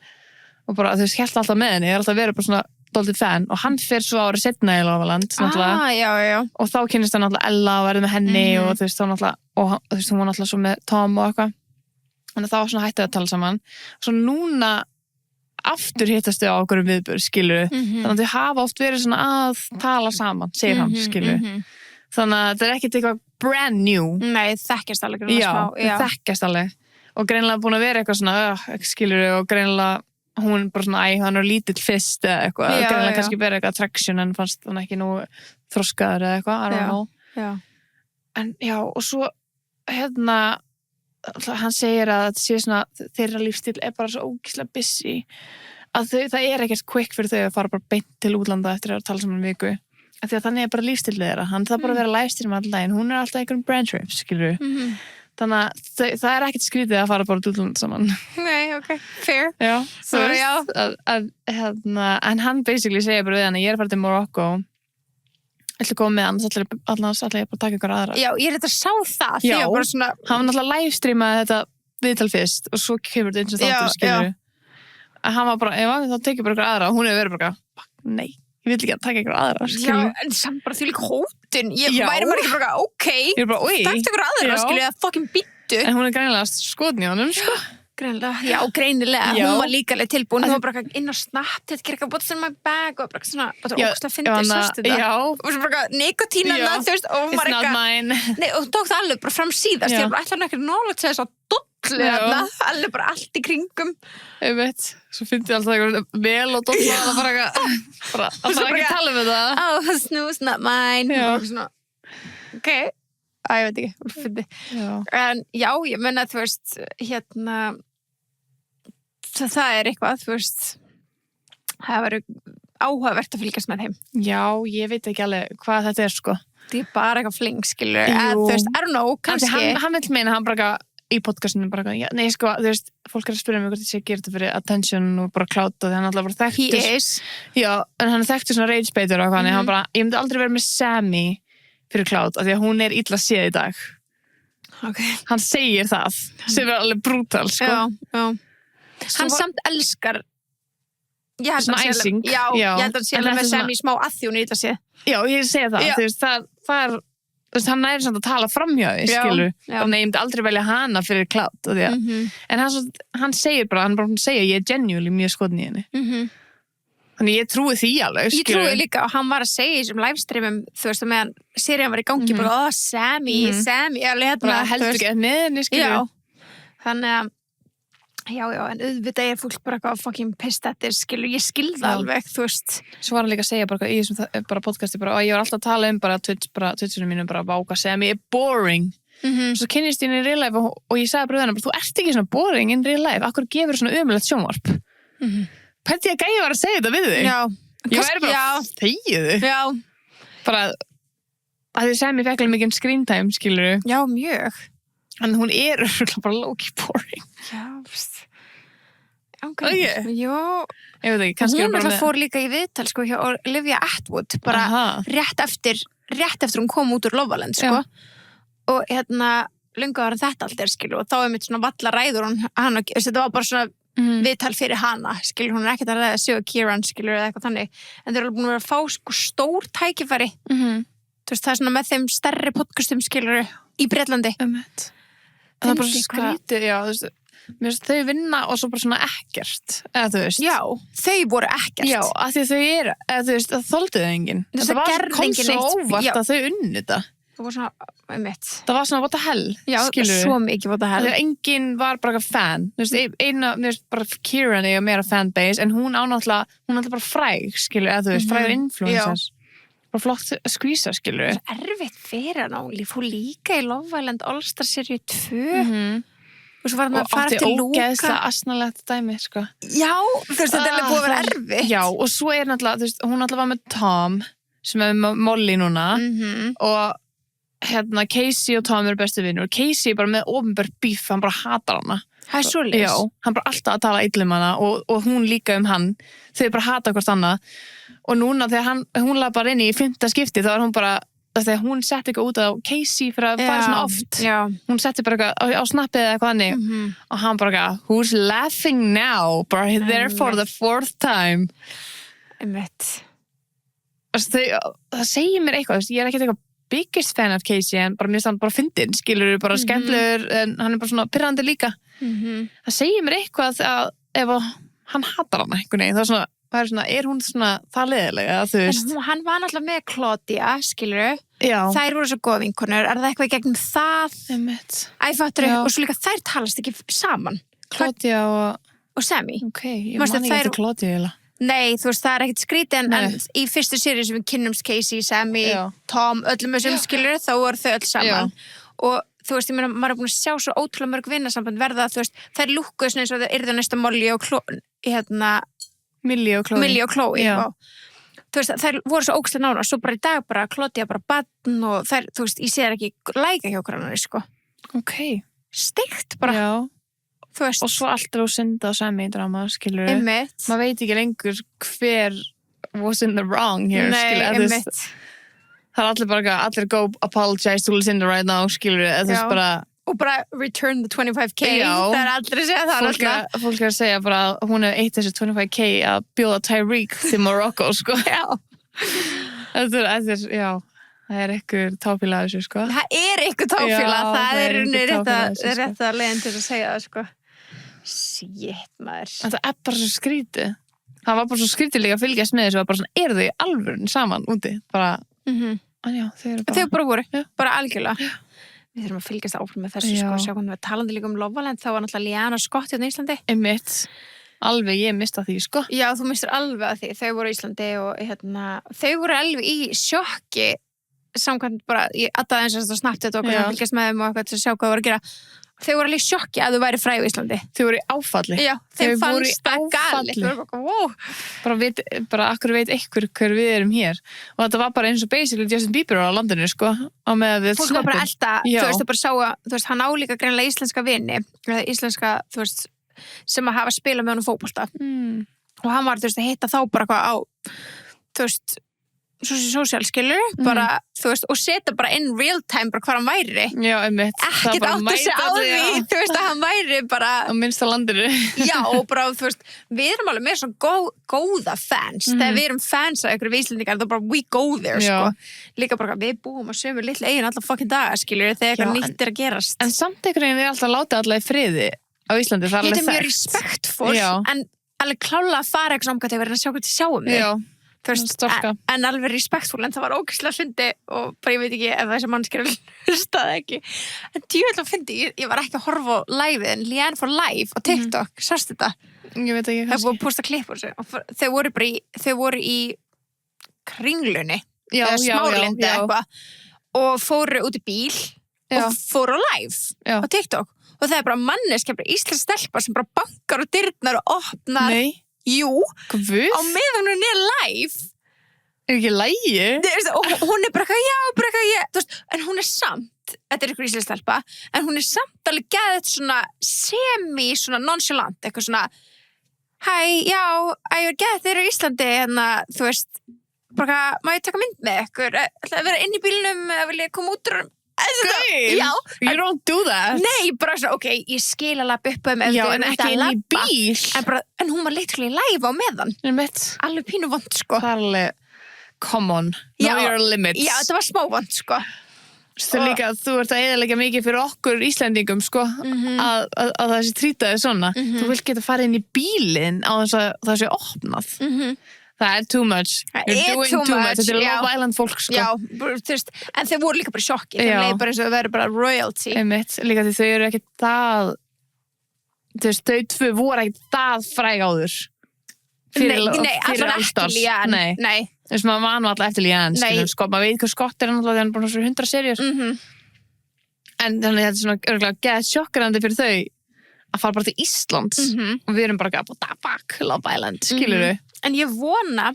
Og bara, þú veist, hélt alltaf með henni, ég er alltaf verið bara svona dálítið fan og hann fyrir svo árið setna í Love Island, já. Og þá kynnist hann alltaf Ella og verið með henni og þú veist, hún var alltaf svo með Tom og eitthvað. Þannig að þá svona hætti að tala saman. Svo núna aftur hittast þau á okkur viðburð, skilur. Þannig að þau hafa oft verið svona að tala saman, segir hann, skilur. Þannig að þetta er ekkert eitthvað brand new. Nei, þekkjast alveg. Já, þekkjast alveg. Og greinilega búin að vera eitthvað svona, skilur, og greinilega hún bara svona, hann er lítill fyrst eða eitthvað. Greinilega kannski verið eitthvað attraction en fannst hann ekki nú þroskaður eða eitthvað, I don't know. En já, og svo, hann segir að þetta sé svona þeirra lífstíl bara svo ógeðslega busy að það ekkert quick fyrir þau að fara bara beint til útlanda eftir að tala saman viku af því að þannig bara lífstíl þeirra hann það bara að vera livestream allan daginn, hún alltaf einhverjum brand trips, skilur þannig að það ekkert skrítið að fara bara til útlanda saman Nei, ok, fair Já, Svo, já. En hann basically segir bara við hann að ég fara til Morocco ætla að koma með annars ætla ég bara að taka ykkur aðra Já, ég þetta sá það því Já, að bara svona hann var náttúrulega livestreamaði þetta viðtal fyrst og svo kemur þetta eins og þáttur skilur að hann var bara, þá tekið bara ykkur aðra og hún hefur verið bara, nei ég vil ekki að taka ykkur aðra skilur. Já, en samt bara því líka hótun ég væri bara ekki bara, ok takk ykkur aðra, skilur ég að fucking byttu en hún greinilega skotn í honum sko. greinilega, hún var líka alveg tilbúin hún var bara inn á Snap þetta gerir eitthvað what's in my bag og bara svona ógst að fyndi sástu þetta og svo bara nikotínan þú veist og hún var eitthvað nei og hún tók það alveg bara fram síðast ég var bara ætlaði ekki nálega til þess að dollu alveg bara allt í kringum ég veit, svo fyndi ég alltaf eitthvað vel og dollu og það bara ekki tala um þetta oh snooze not mine og svona ok ég veit ekki, fyndi en já, ég menna þú veist það eitthvað, þú veist það verður áhugavert að fylgjast með þeim Já, ég veit ekki alveg hvað þetta sko Það er bara eitthvað fling, skilur þú veist, I don't know, kannski Hann vil meina, hann bara í podcastinu bara, nei sko, þú veist fólk að spyrja mig hvort ég sé að gera þetta fyrir attention og bara kláta og hann alltaf bara þekktur Já, en hann þekktur svona rage baitur og hann bara, ég myndi aldrei vera með Sammy fyrir klátt, af því að hún illa séð í dag Hann segir það sem alveg brútal, sko Já Hann samt elskar ég held svona æsing ég held að sé alveg með Sammy smá að því hún illa séð Já, ég segi það, þú veist, það hann næri samt að tala framhjá því, skilur þannig ég myndi aldrei velja hana fyrir klátt en hann segir bara, hann segir ég genuinely mjög skotin í henni þannig ég trúi því alveg, skilur Ég trúi líka og hann var að segja í þessum livestreamum þú veist, meðan serían var í gangi bara, Sammy, bara heldur ekki með henni, skilur þannig að Já, en auðvitað fólk bara eitthvað fucking pissed at this, skilur, ég skilða alveg, þú veist. Svo var hann líka að segja bara í þessum bara podcasti, bara, ég var alltaf að tala bara Twitchinu mínu, bara váka, segja mér boring. Svo kynnist ég inn í real life og ég sagði bara þú ert ekki svona boring in real life, akkur gefur svona ömulegt sjónvarp. Pætti ég að gæja var að segja þetta við þig? Já. Ég væri bara, þegiðu. Já. Bara, að þið segja mér fekk alveg mikið screen time, skilur. Já, mjög. En hún bara low-key boring. Já, ok. Jó. Ég veit ekki, kannski hún alltaf fór líka í viðtal, sko, hjá Olivia Atwood, bara rétt eftir hún kom út úr Love Island, sko. Og löngu ára þetta allt skilu, og þá mitt svona valla ræður hann, þetta var bara svona viðtal fyrir hana, skilu, hún ekkert að ræða Sögu Kieran, skilu, eða eitthvað þannig. En þeir eru alveg búin að vera að fá, sko, stór tækifæri. Þú veist, það svona með þeim stærri podcastum, skilur, í Bretlandi. Það er bara svo skrítið, já, þú veist, mér finnst þau vinna og svo bara svona ekkert, eða þú veist. Já, þau voru ekkert. Já, af því þau eða þú veist, það þolduðu enginn. Það kom svo óvart að þau unni þetta. Það var svona, það var svona what the hell, skilur. Já, svo mikið what the hell. Þegar enginn var bara fan, þú veist, mér finnst bara Kieran og meira fanbase, en hún náttúrulega bara fræg, skilur, eða þú veist, frægur influencers. Bara flott skvísa, skilur. Það er erfitt fyrir hann áli, fór líka í Love Island All-Star seríu 2 og svo var hann að fara til Lúka. Og átti ógeðslega asnalegt dæmi, sko. Já, þú veist, þetta er alveg búið að vera erfitt. Já, og svo náttúrulega, þú veist, hún náttúrulega var með Tom, sem með Molly núna, og Casey og Tom eru bestu vinur, og Casey bara með opinbert bíf, hann bara hatar hana. Það er svoleiðis. Já, hann bara alltaf að tala illa hana og hún líka hann. Þau bara hata hvort annað. Og núna þegar hún laði bara inn í 5. skipti, þá var hún bara, þegar hún setti eitthvað út á Casey fyrir að fara svona oft. Já. Hún setti bara eitthvað á snappið eða eitthvað hannig. Og hann bara eitthvað, who's laughing now? Bara there for the 4th time. Það segir mér eitthvað, ég er ekkert eitthvað biggest fan af Casey, en bara mér stann bara fyndin, skilur bara skemmtlur, en hann er bara svona pirrandi líka. Það segir mér eitthvað að ef hann hatar hana einhvern veginn, er hún svona það leiðilega, þú veist. En hann var náttúrulega með Claudia, skilur. Já. Þær voru svo góð vinkonur, er það eitthvað í gegnum það? Æfattur, og svo líka þær talast ekki saman. Claudia og Sammy. Ok, ég man ekki eftir Claudia eiginlega. Nei, þú veist, það er ekkert skrítið en í fyrstu seríu sem við kynnumst Casey, Sammy, Tom, öllum þessum skilur, þá voru þau öll saman. Og þú veist, ég meina, maður búin að sjá svo ótrúlega mörg vinnasamband verða, þú veist, þær lúkkuðu svona eins og það yrðu næsta Molly og Millie og Chloe Já. þú veist, þær voru svo ógeðslega nánar svo bara í dag bara Claudia bara barn og þær, þú veist, ég sé þær ekki læka hjá hvernig sko. Ok. Steikt bara, Já. þú veist. Og svo allt Lucinda og Sammy drama, skilur við. Einmitt. Maður veit ekki lengur hver was in the wrong here, skilur við. Einmitt. Það allir bara, allir go apologize to Lucinda right now, skilur við. Þú veist bara... Og bara return the 25k, það allir að segja það alltaf. Fólk að segja bara að hún hefði eitt þessi 25k að bjóða Tyreek til Morocco, sko. Já. Þetta er, já, það er eitthvað tápíla af þessu, sko. Það er eitthvað tápíla, það er rétt að leiðin til að segja það, sko. Shit, maður. Þetta er bara svo skrítið. Það var bara svo skrítið líka að fylgjast með þessu, það var bara svona, eru þau í alvörun saman úti? Bara, já, þau bara voru, bara algjörlega. Já. Við þurfum að fylgjast áfram með þessu, sko, sjá hvernig við talandi líka Lovaland, þá var náttúrulega Liana Scott hérna í Íslandi. Einmitt. Alveg, ég mista því, sko. Já, þú mistur alveg að því. Þau voru í Íslandi og þau voru alveg í sjokki samkvæmt bara, ég addaði eins og þetta snabbt þetta og hvernig fylgjast með þeim og eitthvað til að sjá hvað þau voru að gera. Þau voru alveg í sjokki að þau væri fræg í Íslandi. Þau voru í áfalli. Já, þau fannst það galið. Wow. Bara akkur veit einhver hver við erum hér. Og þetta var bara eins og basically Justin Bieber á landinu, sko. Á með við fólk var bara elda, þú veist, bara sá að, þú veist, hann álíka greinlega íslenska vini, íslenska, þú veist, sem að hafa spilað með honum fótbolta. Og hann var, þú veist, að hitta þá bara hvað á, þú veist, social skilur, bara, þú veist, og setja bara in real time bara hvað hann væri. Já, einmitt. Ekkert átti sig á því, þú veist, að hann væri bara... Á minnsta landinu. Já, og bara, þú veist, við erum alveg með svona góða fans. Þegar við erum fans af ykkur Íslendingar, þá bara we go there, sko. Líka bara, við búum á sömu litlu eigin alla fucking daga, skilur, þegar eitthvað nýtt er að gerast. En samt einhvern veginn er alltaf látið alla í friði á Íslandi, það er alveg þekkt. Þetta er mjög respektfull, en alveg klála að fara eitthvað samkvæmt þegar að sjá hvað þið sjáum þig. Já. Þú veist, en alveg respektfull, en það var ógeðslega fyndi og bara ég veit ekki ef þessi mannskjör hlustaði ekki. En djúvel að fyndi, ég var ekki að horfa á live en Leanne for Live á TikTok, sástu þetta? Ég veit ekki kannski. Það búið að posta klipp úr þessu. Þau voru í Kringlunni, Smáralindi eitthvað og fóru út í bíl og fóru á live á TikTok. Og það er bara manneskja, bara íslensk stelpa sem bara bankar og dyrnar og opnar. Nei. Jú, Guð? Á meðan hún er live. Er ekki lægi? Og hún er bara eitthvað, þú veist, en hún er samt, þetta er ykkur íslensk stelpa, en hún er samt alveg geðið svona svona nonchalant, eitthvað svona, hæ, já, ég er geðið þeirra í Íslandi, þú veist, bara, má ég taka mynd með ykkur, ætlaði að vera inn í bílnum, vil ég koma út úr Gauð, you don't do that. Nei, bara svona, ok, ég skil að lappa upp já, en ekki inn í bíl en hún var literally live á meðan alveg pínu vond, sko það er alveg, come on, know your limits já, þetta var smá vond, sko Þú líka, þú ert að eyðileggja mikið fyrir okkur Íslendingum, sko að það sé trýtaði svona þú vilt geta farið inn í bílinn á þess að það sé opnað Það er too much. You're doing too much. Þetta er Love Island fólk, sko. Já, þú veist, en þau voru líka bara í sjokki. Þeim leið bara eins og þau verður bara royalty. Einmitt, líka því þau eru ekki það, þú veist, þau tvö voru ekki það fræg áður. Nei, allan ekki Leanne. Nei. Þú veist, maður var nú alltaf eftir Leanne, skilur, sko, maður veit hvað Scott er náttúrulega þegar hann búin að svona 100 serjur. En þannig þetta er svona örgulega geðið sjokkrandi fyrir þau að fara bara til Íslands og við erum bara what the fuck, Love Island, skilur við. En ég vona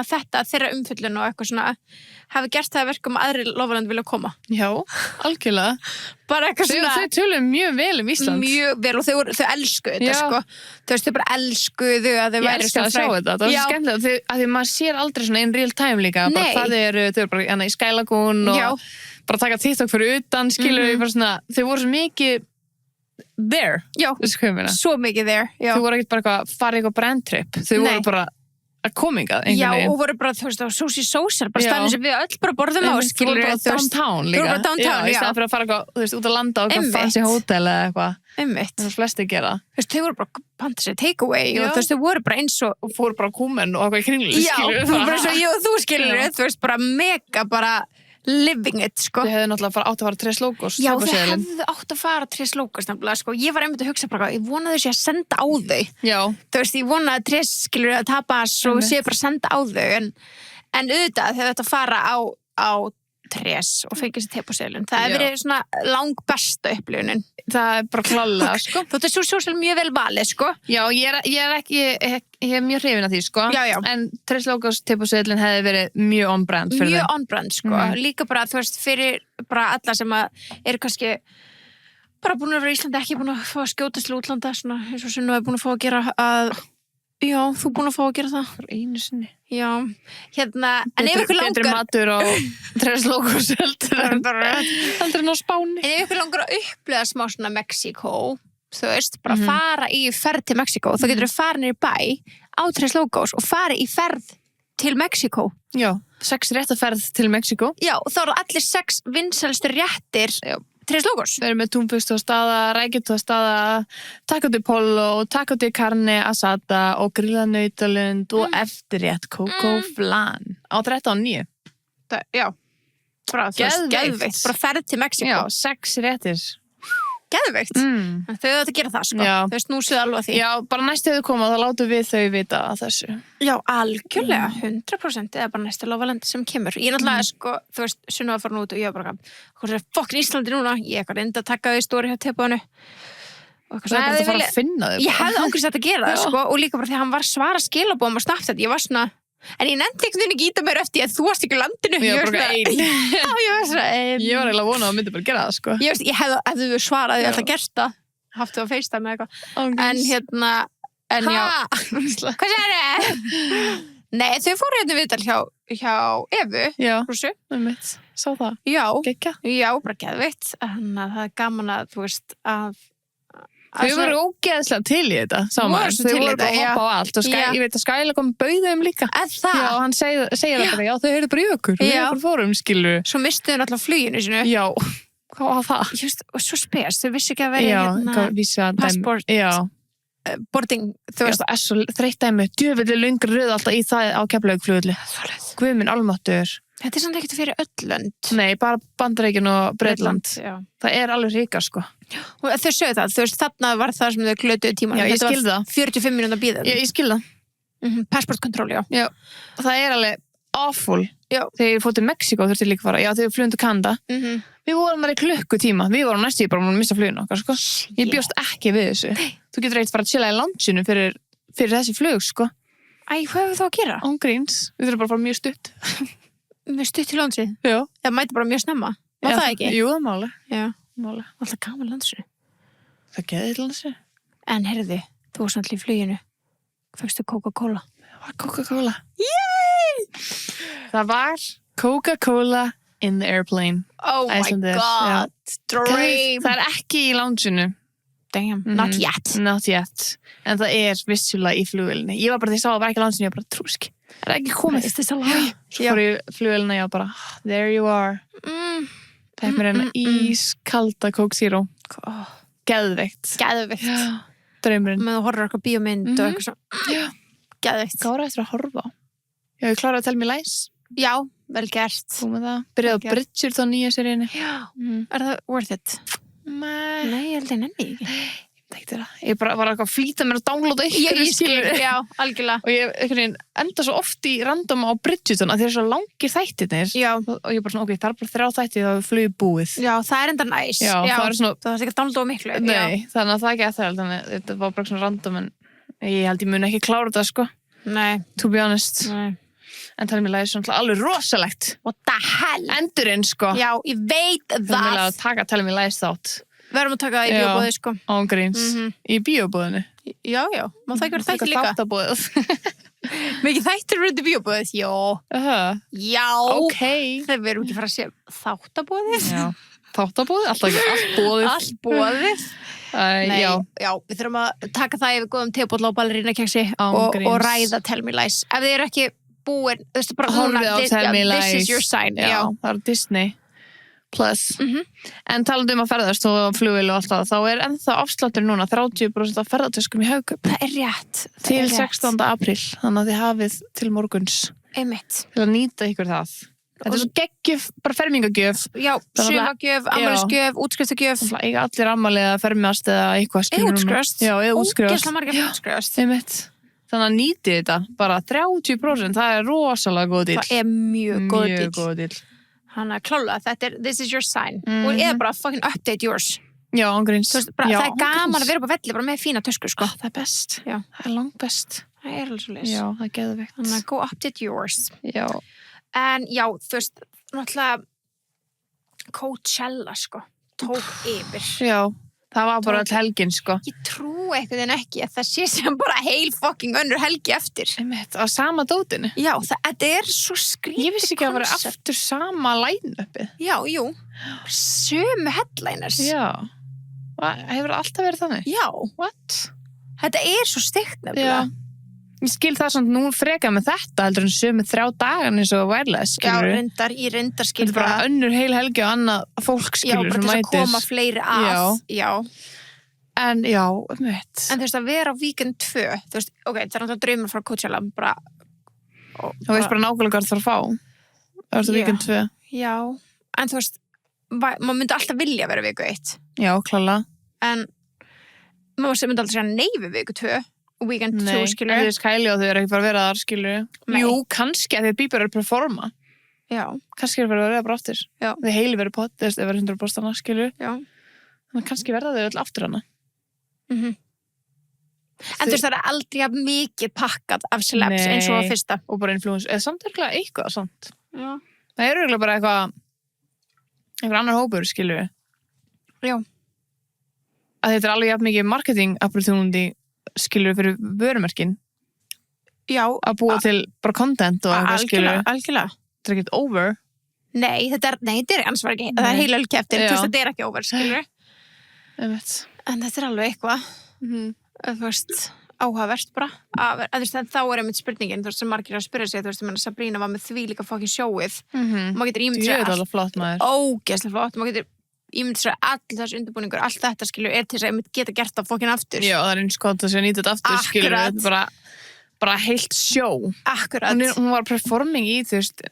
að þetta, þeirra umfyllun og eitthvað svona, hafi gert það að verkum að aðri Love Island vilja koma. Já, algjörlega. Bara eitthvað svona... Þau töluðu mjög vel Ísland. Mjög vel og þau elskuðu þetta, sko. Þú veist, þau bara elskuðu að þau væri svo fræg. Ég elska að sjá þetta, það var svo skemmtilegt, að því maður sér aldrei svona in real time líka, bara hvað þau eru bara í Sky Lagoon og bara taka TikTok fyrir utan, skilur við, bara svona, þau voru svo mikið there. Já, svo mikið there. Þau voru ekkert bara farið eitthvað brandtrip, þau voru bara að komingað já, og voru bara, þú veist, á Sushi Social bara stannir sem við öll bara borðum á þú voru bara downtown líka já, í staðan fyrir að fara eitthvað, þú veist, út að landa á eitthvað fancy hótel eða eitthvað það er flesti gera þú veist, þau voru bara panta sér take away og þú veist, þau voru bara eins og fóru bara kúmen og eitthvað í kringlu já, þú voru bara eins og ég og þú skilur þú veist, bara mega bara living it, sko. Þau hefðu náttúrulega átt að fara 3 logos. Já, þau hefðu átt að fara 3 logos, nefnilega, sko. Ég var einmitt að hugsa bara, ég vonaði þau sé að senda á þau. Já. Þú veist, ég vonaði 3 skilur að tapas og sé bara að senda á þau, en auðvitað þau þetta fara á Tres og fengið sér tepóseðlun. Það hefur verið svona langbesta upplifunin. Það bara klálega, sko. Þú ert svo sjósel mjög vel valið, sko. Já, ég er mjög hrifin af því, sko. Já. En Tres Logos tepóseðlun hefði verið mjög on-brand fyrir mjög on-brand, sko. Líka bara, þú veist, fyrir bara alla sem eru kannski bara búin að vera í Íslandi, ekki búin að fá að skjótast til útlanda, svona, eins og sem nú er búin að fá að gera já, þú búin að fá að gera það. Fyrir einu sinni. Já, en ef ykkur langar... Betri matur á Tres Logos heldur en á Spáni. En ef ykkur langar að upplega smá svona Mexíkó, þú veist, bara fara í ferð til Mexíkó, þá getur við farin í bæ á Tres Logos og fara í ferð til Mexíkó. Já, 6 réttaferð til Mexíkó. Já, og þá eru allir 6 vinsælstu réttir Tres Logos. Við erum með túnfisk og staða, rækjut og staða, taco de pollo, taco de carne asada og grillað nautalund og eftirrétt Coco Flan á 13.9. Já, bara geðveikt. Bara ferð til Mexíkó. Já, 6 réttir. Geðveikt. Þau hefðu að gera það, sko. Já. Þau snúsuðu alveg að því. Já, bara næstu þau koma, þá látum við þau vita að þessu. Já, algjörlega, 100% eða bara næstu lofalendi sem kemur. Ég náttúrulega, sko, þú veist, Sunna var farin út og ég var bara, hvað er fokkin Íslandi núna? Ég eitthvað reyndi að taka þau í stóri hjá tepóinu. Það er bara að fara að finna þau. Ég hefði ángriðs að gera það, sko, og líka bara því að hann var svara skilabóðum og Snapchat, ég var svona, en ég nefndi einhvern veginn ekki íta mér eftir að þú varst ekki í landinu. Ég var bara ein. Já, ég var svona ein. Ég var eiginlega að vona að myndi bara gera það, sko. Ég hefði svarað, ég ætla að gert það. Haftu að FaceTime eða eitthvað. En já. Hvað sér þið? Nei, þau fóru hérna viðtal hjá Evu. Já, Rússu. Sá það. Já. Gekka. Já, bara geðveikt. Þannig að það er gaman að, þú veist, að Þau voru ógeðslega til í þetta saman. Þau voru bara að hoppa á allt og ég veit að Skæla kom bauðum líka. Það? Já, hann segir það bara, já, þau heyrðu bara í okkur. Við okkur fórum, skilur. Svo mistuðu náttúrulega fluginu sinu. Já, hvað var það? Just, og svo spes, þau vissi ekki að vera passport. Já. Boarding, þú veist. Það er svo þreytt dæmi, djöfulli löngur röð alltaf í það á Keflavíkurflugvelli. Guð minn almáttugur. Þetta er samt ekkert fyrir öll lönd. Nei, bara Bandaríkin og Bretland. Það er alveg ríka, sko. Og þau sögðu það, þú veist, þarna var það sem þau glötuðu tíma. Já, ég skil það. 45 mínútur að bíða. Ég skil það. Passportkontról, já. Já, það er alveg awful. Já. Þegar ég fór til Mexíkó þurfti líka fara. Já, þegar við flugum til Kanada. Við vorum þar í klukkutíma. Við vorum næstu bara að missa fluginu okkar, sko. Ég bjóst ekki við þessu. Þú getur eitt fara að chilla í loungeinu fyrir þessi flug, sko. Æ, hvað hefur þá að gera? Án gríns. Við þurfum bara að fara mjög stutt. Með stutt til landsið? Já. Það mæti bara mjög snemma. Má það ekki? Jú, það máli. Já. Máli. Alltaf gaman landsið. Það geði landsið. En heyrðu, þú varst alltaf í fluginu. Fækstu Coca-Cola? Það var Coca-Cola. Yay! Það var Coca-Cola in the airplane. Oh my god. Dream. Það er ekki í loungeinu. Damn. Not yet. Not yet. En það er vissulega í flugvélni. Ég var bara því að ég sá að það var ekki í loungeinu, ég var bara trúski. Það er ekki komið. Is this a lie? Svo fór ég flugvélina, ég var bara, there you are. Það er mér enn ískalda Coke Zero. Geðveikt. Geðveikt. Draumurinn. Með að horfa okkur bíómynd og eitthvað svo. Geðveikt. Gára eftir að horfa á. Já, ég kláraði að tella mér læs. Já, vel gert. Þú með það. Byrjaði á Bridger þá nýja seríunni. Já. Er það worth it? Nei, ég held ég nenni ekki. Ég bara var eitthvað að flýta mér að downloada ykkur. Ég skilur, já, algjörlega. Og ég enda svo oft í random á Bridgerton að þeir eru svo langir þættirnir. Já. Og ég bara svona, ok, það er bara 3 þættir þá er flugið búið. Já, það er enda næs. Já, það er svona... Það er ekki að downloada miklu. Nei, þannig að það er ekki eftir, þannig að þetta var bara svona random, en ég held ég mun ekki klára þetta, sko. Nei. To be honest. Nei. En það er mér svona alveg rosalegt. What the hell? Endurinn, sko. Já, ég veit það. Verðum að taka það í bíóbóði, sko. Ángríns. Í bíóbóðinu? Já. Má það ekki vera þættir líka? Þáttabóðið. Mikið þættir verður í bíóbóðið? Já. Ok. Þegar við erum ekki fara að sé þáttabóðið? Já. Þáttabóðið? Alltaf ekki. Allt bóðið. Allt bóðið. Nei, já, við þurfum að taka það yfir góðum tebolla og ballerinakeksi og ræða Tell Me Lies. Ef þið eru ekki búin, þú veist bara horfið á Tell Me Lies. This is your sign. Já, það er Disney Plus. En talandi að ferðast og flugvél og allt það, þá er ennþá afsláttur núna 30% af ferðartöskum í Hagkaup. Það er rétt. Til 16. apríl, þannig að þið hafið til morguns. Einmitt. Til að nýta ykkur það. Þetta er svo geggjuf, bara fermingagjöf. Já, sumagjöf, afmælisgjöf, útskriftargjöf. Það er allir afmælið að fermast eða eitthvað. Eða útskrifast. Já, eða útskrifast. Ógeðslega margir útskrifast. Einmitt. Þannig að nýtið þetta, bara 30%, það er rosalega góð díl. Það er mjög góð díl. Hann klála, this is your sign. Og eða bara fucking update yours. Já, ángríns. Þú veist, bara, það gaman að vera upp á velli bara með fína tösku, sko. Það best. Já. Það langt best. Það alveg svo leys. Já, það geðveikt. Þannig að go update yours. Já. En já, þú veist, náttúrulega Coachella, sko, tók yfir. Já, það var bara all helgin, sko. Ég trú eitthvað en ekki að það sé sem bara heil fucking önnur helgi eftir. Einmitt, á sama dótinu. Já, þetta svo skrítið Ég vissi ekki að vera aftur sama line-upið. Já, jú. Sömu headliners. Já. Hefur alltaf verið þannig? Já. What? Þetta svo steikt nefnilega. Já. Ég skil það svona nú freka með þetta heldur en sömu 3 dagan eins og wireless, skilur. Já, reyndar skil það. Þetta bara önnur heil helgi og annað fólk, skilur, sem mætis. Já, bara þess að koma fleiri að. Já. En já, mitt. En þú veist að vera á weekend 2, þú veist, ok, það náttúrulega draumur frá Coachella, bara... Þú veist bara nákvæmlega hvað það að fá. Það er weekend 2. Já, en þú veist, maður myndi alltaf vilja vera viku 1. Já, klála. En maður myndi alltaf segja nei við viku 2. Weekend 2, skilur. Nei, en Kylie og þau ekki bara að vera þar, skilur. Nei. Jú, kannski að þau Bieber að performa. Já. Kannski að vera bara aftur. Já. Þau heili verið pott, þau verið 100% hana, skilur. Já. Þannig kannski verða þau öll aftur hana. En þú veist, það aldrei mikið pakkað af celebs eins og á fyrsta. Og bara influence, eða samt eitthvað samt. Já. Það eiginlega bara einhver annar hópur, skilur. Já. Að þetta alveg jafn mikið marketing opportunity, skilur fyrir vörumerkin. Já. Að búa til bara content og eitthvað, skilur. Algjörlega. Þetta ekkert over. Nei, þetta ansvar ekki. Það heila öllu keftir. Þú veist, þetta ekki over, skilur. En þetta alveg eitthvað. Þú veist, áhugavert bara. Þá einmitt spurningin, þú veist, sem margir að spyrja sig, þú veist, Sabrina var með því líka fucking sjóið. Maður getur ímyndið sér alveg flott, maður. Ógeðslega flott. Maður getur ímyndið sér all þessu undirbúningur, allt þetta, skilur, til þess að ég geta gert það fucking aftur. Já, það eins gott að sé að nýta þetta aftur, skilur. Þetta bara heilt sjó. Akkurat. Hún var performing í, þú veist,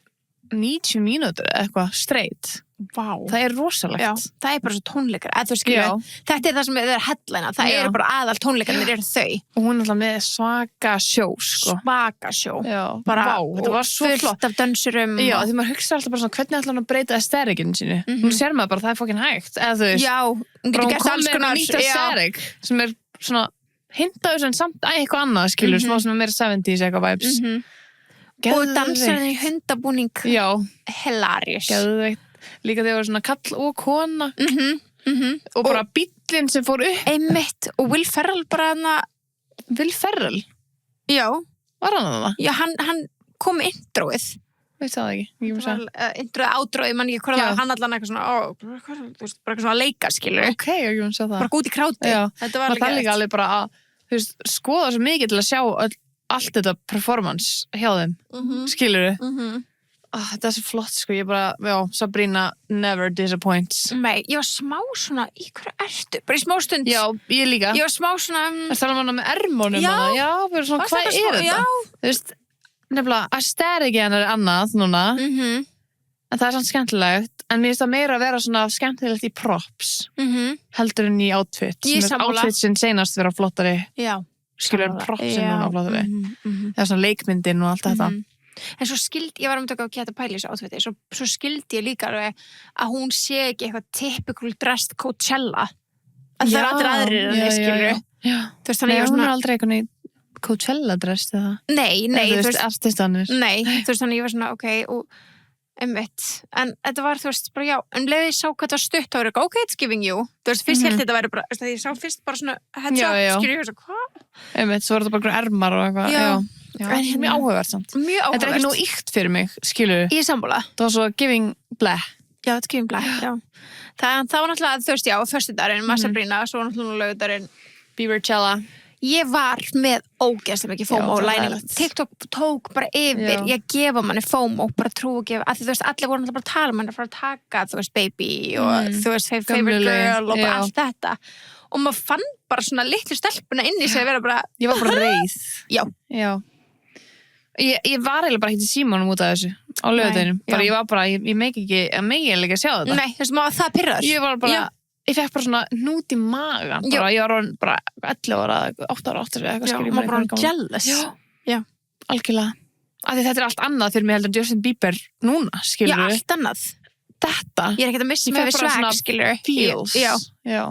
90 mínútur eitthvað straight. Vá. Það rosalegt. Já, það bara svo tónleikar. Þú skilur, þetta það sem það headlina. Það bara aðal tónleikarnir þau. Og hún alltaf með svaka sjó, sko. Svaka sjó. Já. Bara, vá, þetta var svo flott. Fullt af dansurum. Já, því maður hugsa alltaf bara svona, hvernig ætla hann að breyta aestheticinu sínu. Nú sér maður bara, það fucking hægt. Eða þú veist. Já, hún getur gert alls konar. Nýtt aesthetic, sem svona hintaðu sem samt eitthvað annað, skilur, smá svona meira 70s eitthvað vibes. Og dansarinn í hundabúning. Já. Hilarious. Geðveikt. Líka þegar það var svona kall og kona. Og bara bíllinn sem fór upp. Einmitt. Og Will Ferrell bara hana... Will Ferrell? Já. Var hann það? Já, hann kom með introið. Veist það ekki? Introið, átróið, mann ekki hvað það var. Hann allan eitthvað svona, bara eitthvað svona leika, skilur. Ok, ég mun sjá það. Bara út í kráti. Já. Þetta var það líka alveg bara að, þú veist, skoða svo mikið til að sjá allt þetta performance hjá þeim. Skilur þau? Þetta svo flott, sko, ég bara, já, Sabrina never disappoints. Nei, ég var smá svona, í hverju ertu? Bara í smá stund. Já, ég líka. Ég var smá svona... Það var hana með ermónum. Já, bara svona, hvað þetta? Já. Þú veist, nefnilega, að stæri ekki hennar annað núna. En það samt skemmtilegt. En mér finnst það meira að vera svona skemmtilegt í props. Heldur en í outfit. Ég sammála. Outfit sem senast vera flottari. Já. Skilur en props sem núna flottari. Eða svona leikmyndin og allt þetta. En svo ég var að geta pæli þessu átfiti, svo skildi ég líka að hún sé ekki eitthvað typical dressed Coachella. Að það allir aðrir en þeir skilur. Já. Þú veist, þannig ég var hún svona... aldrei eitthvað í Coachella dressed eða? Nei, þú veist, artistanir. Nei, þú veist, þannig ég var svona, ok, og einmitt. En þetta var, þú veist, bara já, leiði ég sá hvað það var stutt og ok, it's giving you. Þú veist, fyrst held þetta væri bara, þú veist, ég sá fyrst bara svona heads up, skilur ég, hvað? Einmitt, svo var þetta bara ermar og eitthvað, Já, mjög áhugavert samt. Mjög áhugavert. Þetta ekki nú íkt fyrir mig, skilur. Ég sammála. Það var svo giving bleh. Já, þetta giving bleh, já. Það var náttúrulega, þú veist, já, föstudagarinn, Sabrina, svo náttúrulega laugardagarinn. Bieberchella. Ég var með ógeðslega mikið FOMO læning. TikTok tók bara yfir. Ég gefa manni FOMO, bara trú og gefa. Þú veist, allir voru náttúrulega bara að tala manni frá að taka, þú veist, baby og þú veist, favorite girl og bara allt þetta. Og maður fann bara svona litlu stelpuna inn í sig að vera bara... Ég var bara reið. Já. Ég var eiginlega bara ekki til símanum út af þessu á laugardeginum. Bara ég var bara, ég megi ekki að sjá þetta. Nei, þú veist, maður var það pirraður. Ég var bara, ég fekk bara svona hnút í magan. Bara, ég var bara 11 ára, 8 ára, eitthvað skil. Já, maður bara jealous. Já, algjörlega. Af því þetta allt annað fyrir mig heldur en Justin Bieber núna, skilur Já, allt annað. þetta. Ég ekkert að missa mig við swag, skilur. Feels. Já.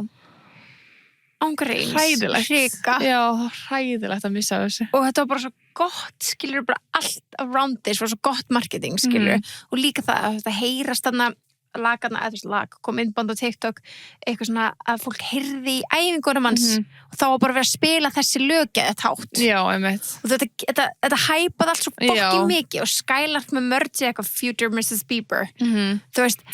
Ángríns. Hræðilegt. Hrika. Já, hræðilegt að missa þessu. Og þetta var bara svo gott, skilur, bara allt around this var svo gott marketing, skilur. Og líka það að þetta heyrast þarna lag, kom innband á TikTok, eitthvað svona að fólk heyrði í æfingunum hans og þá var bara verið að spila þessi lög eða tátt. Já, einmitt. Og þetta hæpaði allt svo fokki mikið og Skylart með merge eitthvað Future Mrs. Bieber. Þú veist,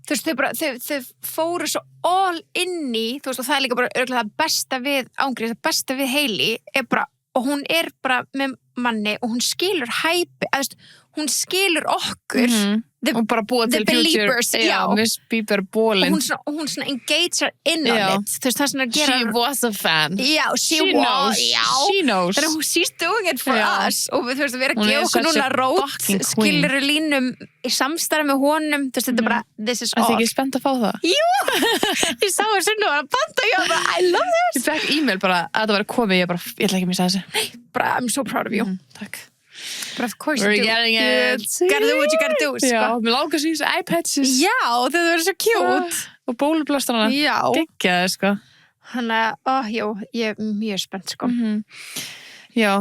þau fóru svo all inni, þú veist, og það er líka bara örgulega það besta við Ángríns, það besta við Hailey er bara, og hún er bara með manni og hún skilur hæpi, hún skilur okkur og bara búa til believers, Miss Bieber bólin og hún svona engager in on it, þú veist, það er svona að gera she was a fan she knows þannig að she's doing it for us og þú veist, við erum að gefa okkur núna rót skilur línum í samstarfi með honum, þú veist, þetta er bara this is all. Það er ekki spennt að fá það? Jú, ég sá það sunnu var að banda og ég var bara, I love this. Ég fekk e-mail bara að það var að koma, ég ætla ekki að missa þessu. Nei, bara, I'm so proud of you. Takk. But of course We're you do. Getting it. Gotta do what you gotta do, sko. Já, mér langar að síða iPads. Já, þetta verður svo cute. Og bólublástarna. Já. Geggjaði, sko. Þannig að, ég er mjög spennt, sko. Já.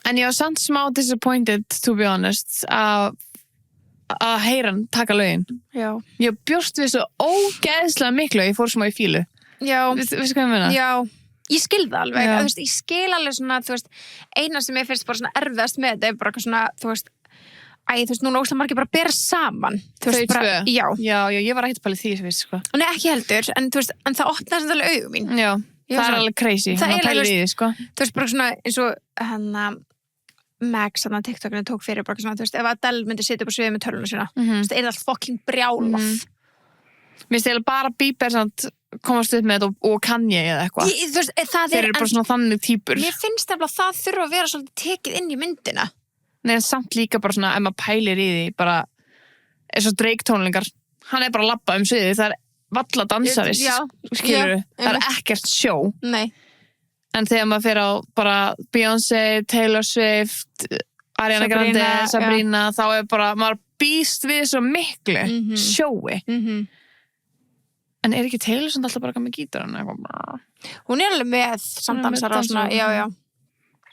En ég var samt smá disappointed, to be honest, að heyra hann taka lögin. Já. Ég bjóst við svo ógeðslega miklu, ég fór smá í fílu. Já. Veistu hvað ég meina? Já. Ég skil það alveg, þú veist, ég skil alveg svona, þú veist, eina sem ég finnst bara svona erfiðast með þetta er bara eitthvað svona, þú veist, þú veist, núna óslega margir bara bera saman. Þau tvö? Já. Já, ég var ekkert pælið því, sko. Nei, ekki heldur, en þú veist, en það opnaði sem alveg augum mín. Já, það er alveg crazy, það er alveg því, sko. Þú veist, bara svona, eins og, Max, hann að TikTokinu tók fyrir bara svona, þú veist, ef Adele myndi sitja upp á sviðið með tölvuna sína, þú veist, það er allt fucking brjálað. Mér finnst eiginlega bara Bieber samt komast upp með þetta og Kanye eða eitthvað. Þú veist, það Þeir eru bara svona þannig týpur. Mér finnst það þurfa að vera svolítið tekið inn í myndina. Nei, en samt líka bara svona, ef maður pælir í því, bara, eins og Drake tónlingar, hann er bara að labba sviðið, það er valla dansaris, skilurðu, það er ekkert sjó. Nei. En þegar maður fer á bara Beyoncé, Taylor Swift, Ariana Grande, Sabrina, þá er bara, maður býst við svo miklu sjói. En er ekki Taylor samt alltaf bara með gítarinn eitthvað? Hún er alveg með samdansara og svona, já.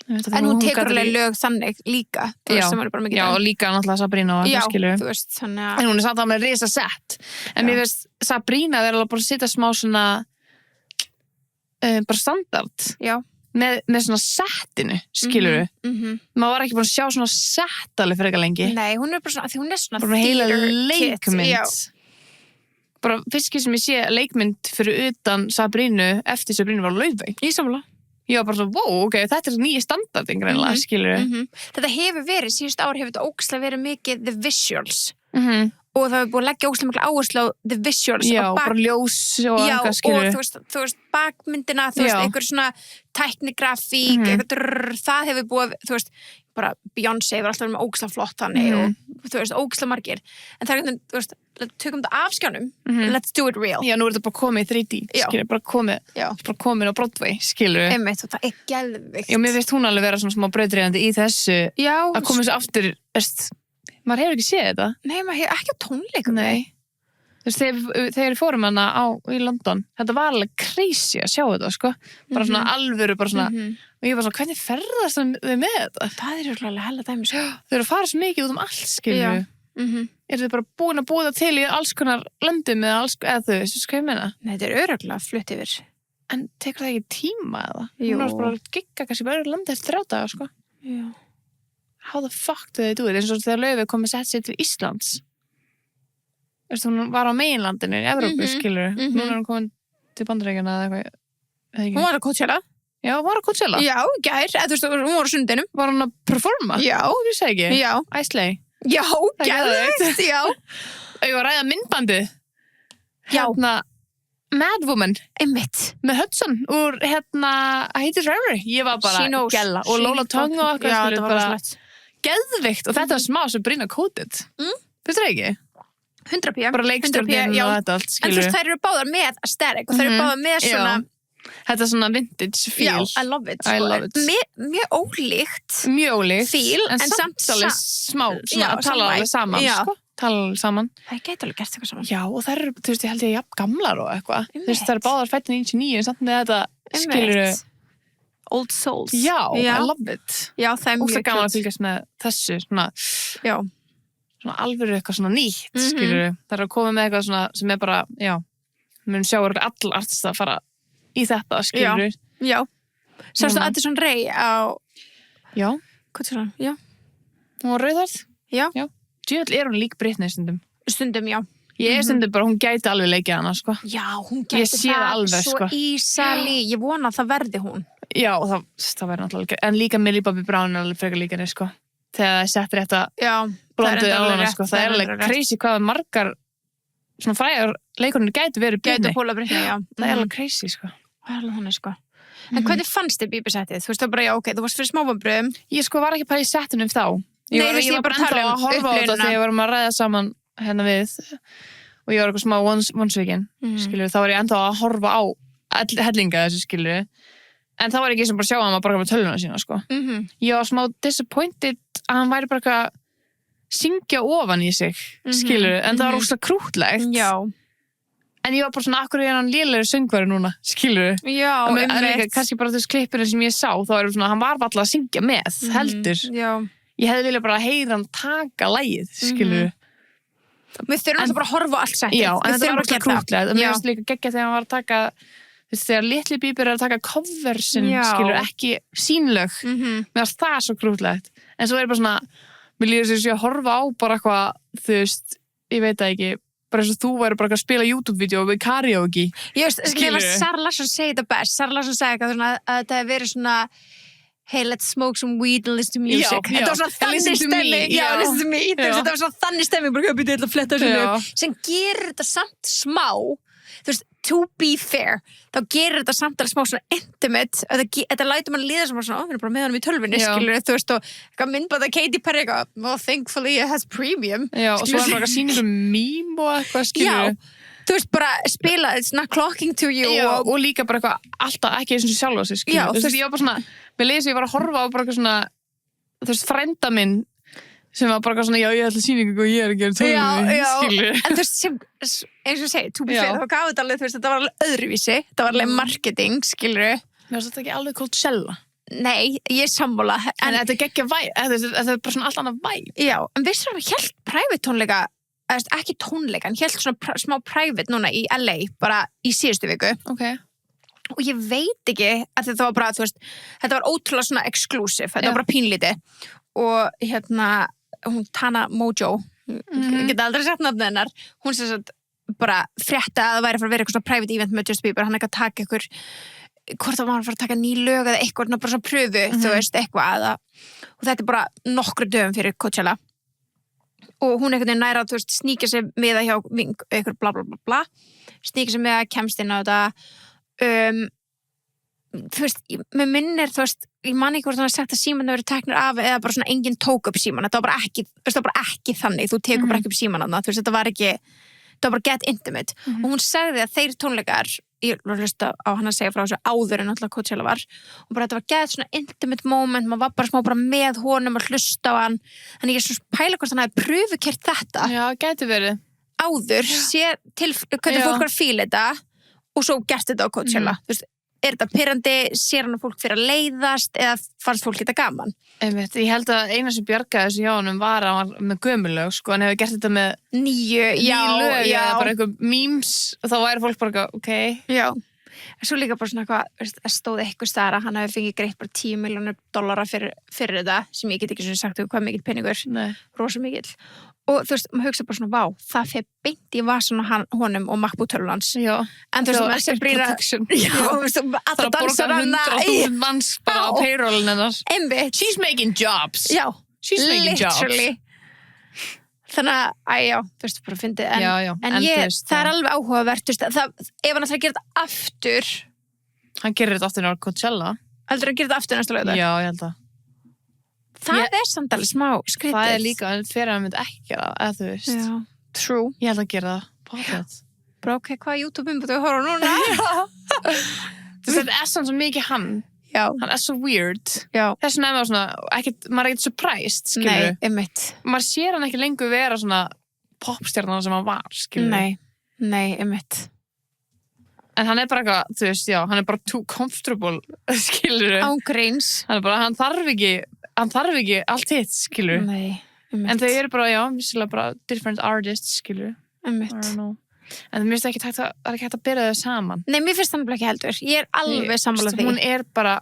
En hún tekur alveg lög þannig líka, þú veist, sem eru bara með gítarinn. Já, og líka náttúrulega Sabrina og það skilur. Já, þú veist, þannig að... En hún er samt með risa sett. En mér veist, Sabrina verður alveg bara að sitja smá svona, bara standard. Já. Með svona settinu, skilur maður var ekki búin að sjá svona sett alveg fyrir eitthvað lengi. Nei, hún er bara svona, því hún er svona bara heila theater kit. leikmynd. Bara fyrst sem ég sé leikmynd fyrir utan Sabrinu, eftir Sabrinu var Laufey. Í sammála. Ég var bara svona, wow, ok, þetta er nýja standarding reynilega, skilur Þetta hefur verið, síðust ár hefur þetta ógeðslega verið mikið the visuals. Og það hefur búið að leggja ógeðslega miklu áherslu á the visuals. Já, bara ljós og eitthvað, skilur. Já, og þú veist, bakmyndina, þú veist, einhver svona tæknigrafík, eitthvað, það hefur búið, þú veist, bara Beyoncé hefur alltaf verið með ógeðslega flott þannig og þú veist, ógeðslega margir. En það er, þú veist, tökum þetta af skjánum, let's do it real. Já, nú er þetta bara komið í 3D, skilur, bara komið á Broadway, skilur. Einmitt, og það er geðvikt. Já, mér finnst hún alveg vera svona smá brautriðandi í þessu, að koma þessu aftur, veist, maður hefur ekki séð þetta. Nei, maður hefur ekki á tónleikum. Nei. Þú veist, þegar við fórum hana í London, þetta var alveg crazy að sjá þetta, sko. Bara svona alvöru, bara svona, og ég var svona, hvernig ferðast þau með þetta? Það er alveg hella dæmi, sko. Þau eru að fara svo mikið út allt, skilur. Eru þau bara búin að búa það til í alls konar löndum eða þau, þessu hvað ég meina? Nei, þetta er örugglega flutt yfir. En tekur það ekki tíma eða? Jú. Hún var bara að gigga kannski bara öðru landi eftir 3 daga, sko. Já. How the fuck do they do it? Eins og þegar Laufey kom að setja sig til Íslands. Veist, hún var á meginlandinu í Evrópu, skilur. Núna er hún komin til Bandaríkjanna eða eitthvað. Hún var að Coachella. Já, hún var að Coachella. Já, gær, eða þú veist, hún var á sundinum. Var hún að performa? Já. Þú segi ekki? Já. Æsley. Já, gæðvegt, já. Og ég var að ræða myndbandið. Já. Mad Woman. Einmitt. Með Hudson úr Heitir Forever. Ég var bara gælla. Og Lola Tongue og eitthvað. Já, þetta var rosalegt. Geðvikt. Og þetta var smá Sabrina coded. Finnst það ekki? 100p. Bara leikstjórnin og þetta allt, skilur. En þú veist, þær eru báðar með aesthetic og þær eru báðar með svona... Þetta er svona vintage feel. Já, I love it. I love it. Mjög ólíkt. Mjög ólíkt. Feel, en samt alveg smá, svona að tala alveg saman, já, sko. tala saman. Það gæti alveg gert eitthvað saman. Já, og þær eru, þú veist, ég held ég jafn gamlar og eitthvað. Þú veist, þær eru báðar fættin 99, samt með þetta, skilurðu. Old souls. Já, I love it. Já, það mjög ógeðslega gaman að fylgjast með þessu, svona alvöru eitthvað svona nýtt, skilurðu. Það eru að koma með eitthvað svona sem bara, mun sjá allar artist að fara í þetta, skilurðu. Já. Sástu Addison Rae á... Já. Hvað er það? Já. Hún var rauðhærð? Já. Djöfull hún lík Britney stundum. Stundum, já. Ég stundum bara, hún gæti alveg leikið hana, sko. Já, hún gæti það alveg, svo ísali. Ég vona að það verði hún. Já, það verði náttúrulega. En líka Millie Bobby Brown alveg frekar líka henni, sko. Þegar það settir þetta blanduð á hana, sko. Það alveg crazy hvað margar svona frægar leikonir gæti verið Britney. Gæti Paula Britney, já. Það alveg crazy, sko. Það alveg hún, sko. En hvernig fannst þið Bieber-settið? Þú veist það bara, ok, þú varst fyrir smávambröðum. Ég sko var ekki bara í settunum þá. Ég var bara ennþá að horfa á þetta þegar ég varum að ræða saman hérna við og ég var eitthvað smá vonsvikin, skilur. Þá var ég ennþá að horfa á hellinga þessu, skilur. En það var ekki sem bara að sjá að maður bara með tölvuna sína, sko. Ég var smá disappointed að hann væri bara eitthvað syngja ofan í sig, skilur. En það var óslega krútlegt. Já. En ég var bara svona, akkur er hann lélegri söngvari núna, skilur. Já, kannski bara þessu klippinu sem ég sá, þá er svona, hann var alltaf að syngja með, heldur. Já. Ég hefði viljað bara heyra hann taka lagið, skilur. Við þurfum alltaf bara að horfa á allt settið. Já, en þetta var alltaf krútlegt. Mér finnst líka geggja þegar hann var að taka, þegar litli Bieber að taka coversin, skilur, ekki sínlög. Mér finnst það svo krútlegt. En svo bara svona, mér líður þess að horfa á bara eitthvað, þú veist, ég veit það ekki, bara eins og þú væri bara að spila YouTube-vídeó við karaoke. Ég veist, skilur. Sarah Larsson segi þetta best. Sarah Larsson segi eitthvað svona að þetta hefur verið svona hey, let's smoke some weed and listen to music. Þetta var svona þannig stemming. Já, listen to me. Þetta var svona þannig stemming, bara byrja að fletta þessu. Sem gerir þetta samt smá, þú veist, to be fair, þá gerir þetta samt alveg smá svona intimate, þetta lætur mann líða sem svona, við erum bara með hann í tölvunni, skilur, þú veist, og eitthvað myndbæta Katy Perry eitthvað, well, thankfully it has premium. Já, og svo var bara sýningur mím og eitthvað, skilur. Já, þú veist, bara spila, it's not clocking to you. Já, og líka bara eitthvað, alltaf ekki eins og sjálf á sig, skilur. Já, þú veist, ég var bara svona, mér leiði sem ég var að horfa á bara eitthvað svona, þú veist, frænda minn, sem var bara svona, já, ég ætla sýningu og ég er að gera tölvunni, skilur. En þú veist, eins og segi, to be fair, þá gaf þetta alveg, þú veist, þetta var alveg öðruvísi, þetta var alveg marketing, skilur. Mér finnst þetta ekki alveg Coachella. Nei, ég er sammála. En þetta er geggja væp, þetta er bara svona allt annað væp. Já, en vissir hann hélt private tónleika, ekki tónleika, hann hélt svona smá private núna í LA, bara í síðustu viku. Ok. Og ég veit ekki, að þetta var bara, þú veist, þetta var ótrúlega svona exclusive, þetta var bara pínlítið. Og hérna, hún Tana Mojo, geta aldrei sett nafnið hennar, hún sem sagt bara frétta að það væri að fara að vera eitthvað svona private event með Justin Bieber, hann ekki að taka ykkur, hvort það var að fara að taka ný lög eða eitthvað, bara svona pröfu, þú veist, eitthvað og þetta er bara nokkru dögum fyrir Coachella og hún einhvern veginn næra, þú veist, sníkja sig með að hjá eitthvað bla bla bla bla, sníkja sig með að kemst inn á þetta þú veist, með minnir, þú veist, ég man ekki hvort hann har sagt að síman það verið teknir af eða bara svona enginn tók upp síman, þetta var bara ekki þannig, þú tekur bara ekki upp síman þarna, þú veist, þetta var bara get intimate og hún sagði að þeir tónleikar, ég var að hlusta á hann að segja frá þessu áður en alltaf Coachella var og bara þetta var get svona intimate moment, maður var bara smá bara með honum að hlusta á hann, þannig ég er svona pæla hvort hann hafi pröfukert þetta. Já, gæti verið. Áður, sé til hvernig fólk var að fíla þetta og svo gert þetta á Coachella, þú veist, er þetta pirrandi, sér hann að fólk fyrir að leiðast eða fannst fólk þetta gaman? Einmitt, ég held að eina sem bjargaði þessu hjá honum var að hann var með gömulög, sko, hann hefur gert þetta með nýju lög, eða bara eitthvað memes og þá væri fólk bara eitthvað, ok. Já, en svo líka bara svona eitthvað, það stóð eitthvað staðar að hann hefði fengið greitt bara $10 milljónir fyrir þetta, sem ég get ekki svona sagt hvað mikill peningur, rosa mikill. Og þú veist, maður hugsa bara svona, vá, það fyrir beint í vasan honum og MacBook-tölvun hans. Já. En þú veist, maður sem brýna... Já, þú veist, alltaf dansar hann... 100.000 manns bara á payrollin hennar. Einmitt. She's making jobs. Já. She's making literally. Jobs. Þannig að, já, þú veist, bara fyndið. Já. En það er alveg áhugavert, þú veist, ef hann ætlar að gera þetta aftur... Hann gerir þetta aftur á Coachella. Heldur að gera þetta aftur næsta laugardag? Já, ég held að. Það er samt alveg smá skrítið. Það er líka, en fyrir að hann myndi ekki gera það, eða þú veist. Já, true. Ég held að gera það, báðið. Bara ok, hvað YouTube-umbútu við horfa núna? Þetta er svona svo mikið hann. Já. Hann er svo weird. Já. Þess vegna er maður svona, maður er ekkert surprised, skilur. Nei, einmitt. Maður sér hann ekki lengur vera svona popstjarnan sem hann var, skilur. Nei, einmitt. En hann bara eitthvað, þú veist, já, hann bara too comfortable, skilur. Ángríns. Hann þarf ekki allt hitt, skilur. Nei, einmitt. En þau bara, já, vissilega bara different artists, skilur. Einmitt. I don't know. En mér finnst ekki hægt að byrja þau saman. Nei, mér finnst hann ekki heldur. Ég alveg sammála því. Hún bara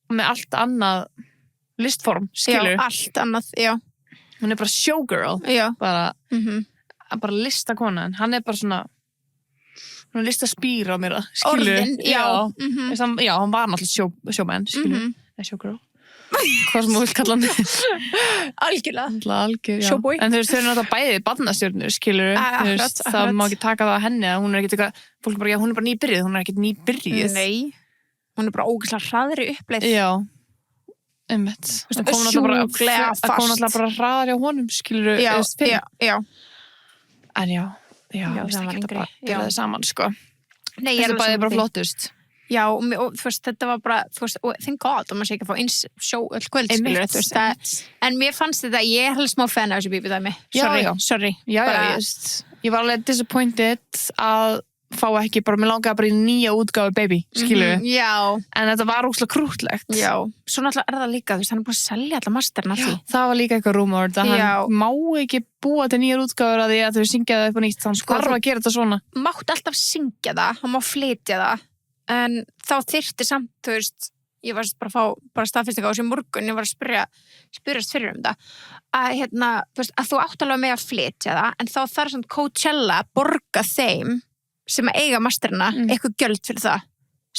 með allt annað listform, skilur. Já, allt annað, já. Hún bara showgirl. Já. Bara listakona, en hann bara svona hún listaspýra á mér, skilur. Orðin, já. Já, hann var náttúrulega sjómenn, skilur. Eða showgirl. Hvað sem þú vilt kalla hann. Algjörlega. Já. Showboy. En þau eru náttúrulega bæði barnastjörnur, skilur. Það má ekki taka það að henni, hún ekkert eitthvað, fólk bara, já, hún bara nýbyrjuð, hún ekkert nýbyrjuð. Nei. Hún bara ógeðslega hraðri uppleið. Já. Einmitt. Það kom náttúrulega bara hraðar hjá honum, skilur. Já. En já, það var yngri. Já, það saman, sko. Nei, þetta bæði bara flottust. Já, og þú veist, þetta var bara, þú veist, og thank God, og maður sé ekki að fá eins sjó öll kvöld, skilur, þú veist, en mér fannst þetta, ég alveg smá fan af þessu bíbidæmi. Sorry. Já, ég var alveg disappointed að fá ekki bara, mér langaði bara í nýja útgáfu Baby, skilur. Já. En þetta var óslega krútlegt. Já. Svo náttúrulega það líka, þú veist, hann búið að selja alla masterna því. Það var líka eitthvað rumor, það hann má ekki búa til nýjar útgáfur að því að þau syngja það upp á nýtt, þannig þarf að gera þetta svona. Mátt alltaf syngja það, hann má flytja það, en þá þyrfti samt, þú veist, ég var bara að fá staðfestingu á þessu morgun, ég var að spyrjast fyrir það, að þú veist, að þú átt alveg með að flytja það, en þá þarf svona Coachella borga þeim sem að eiga masterna eitthvað gjöld fyrir það,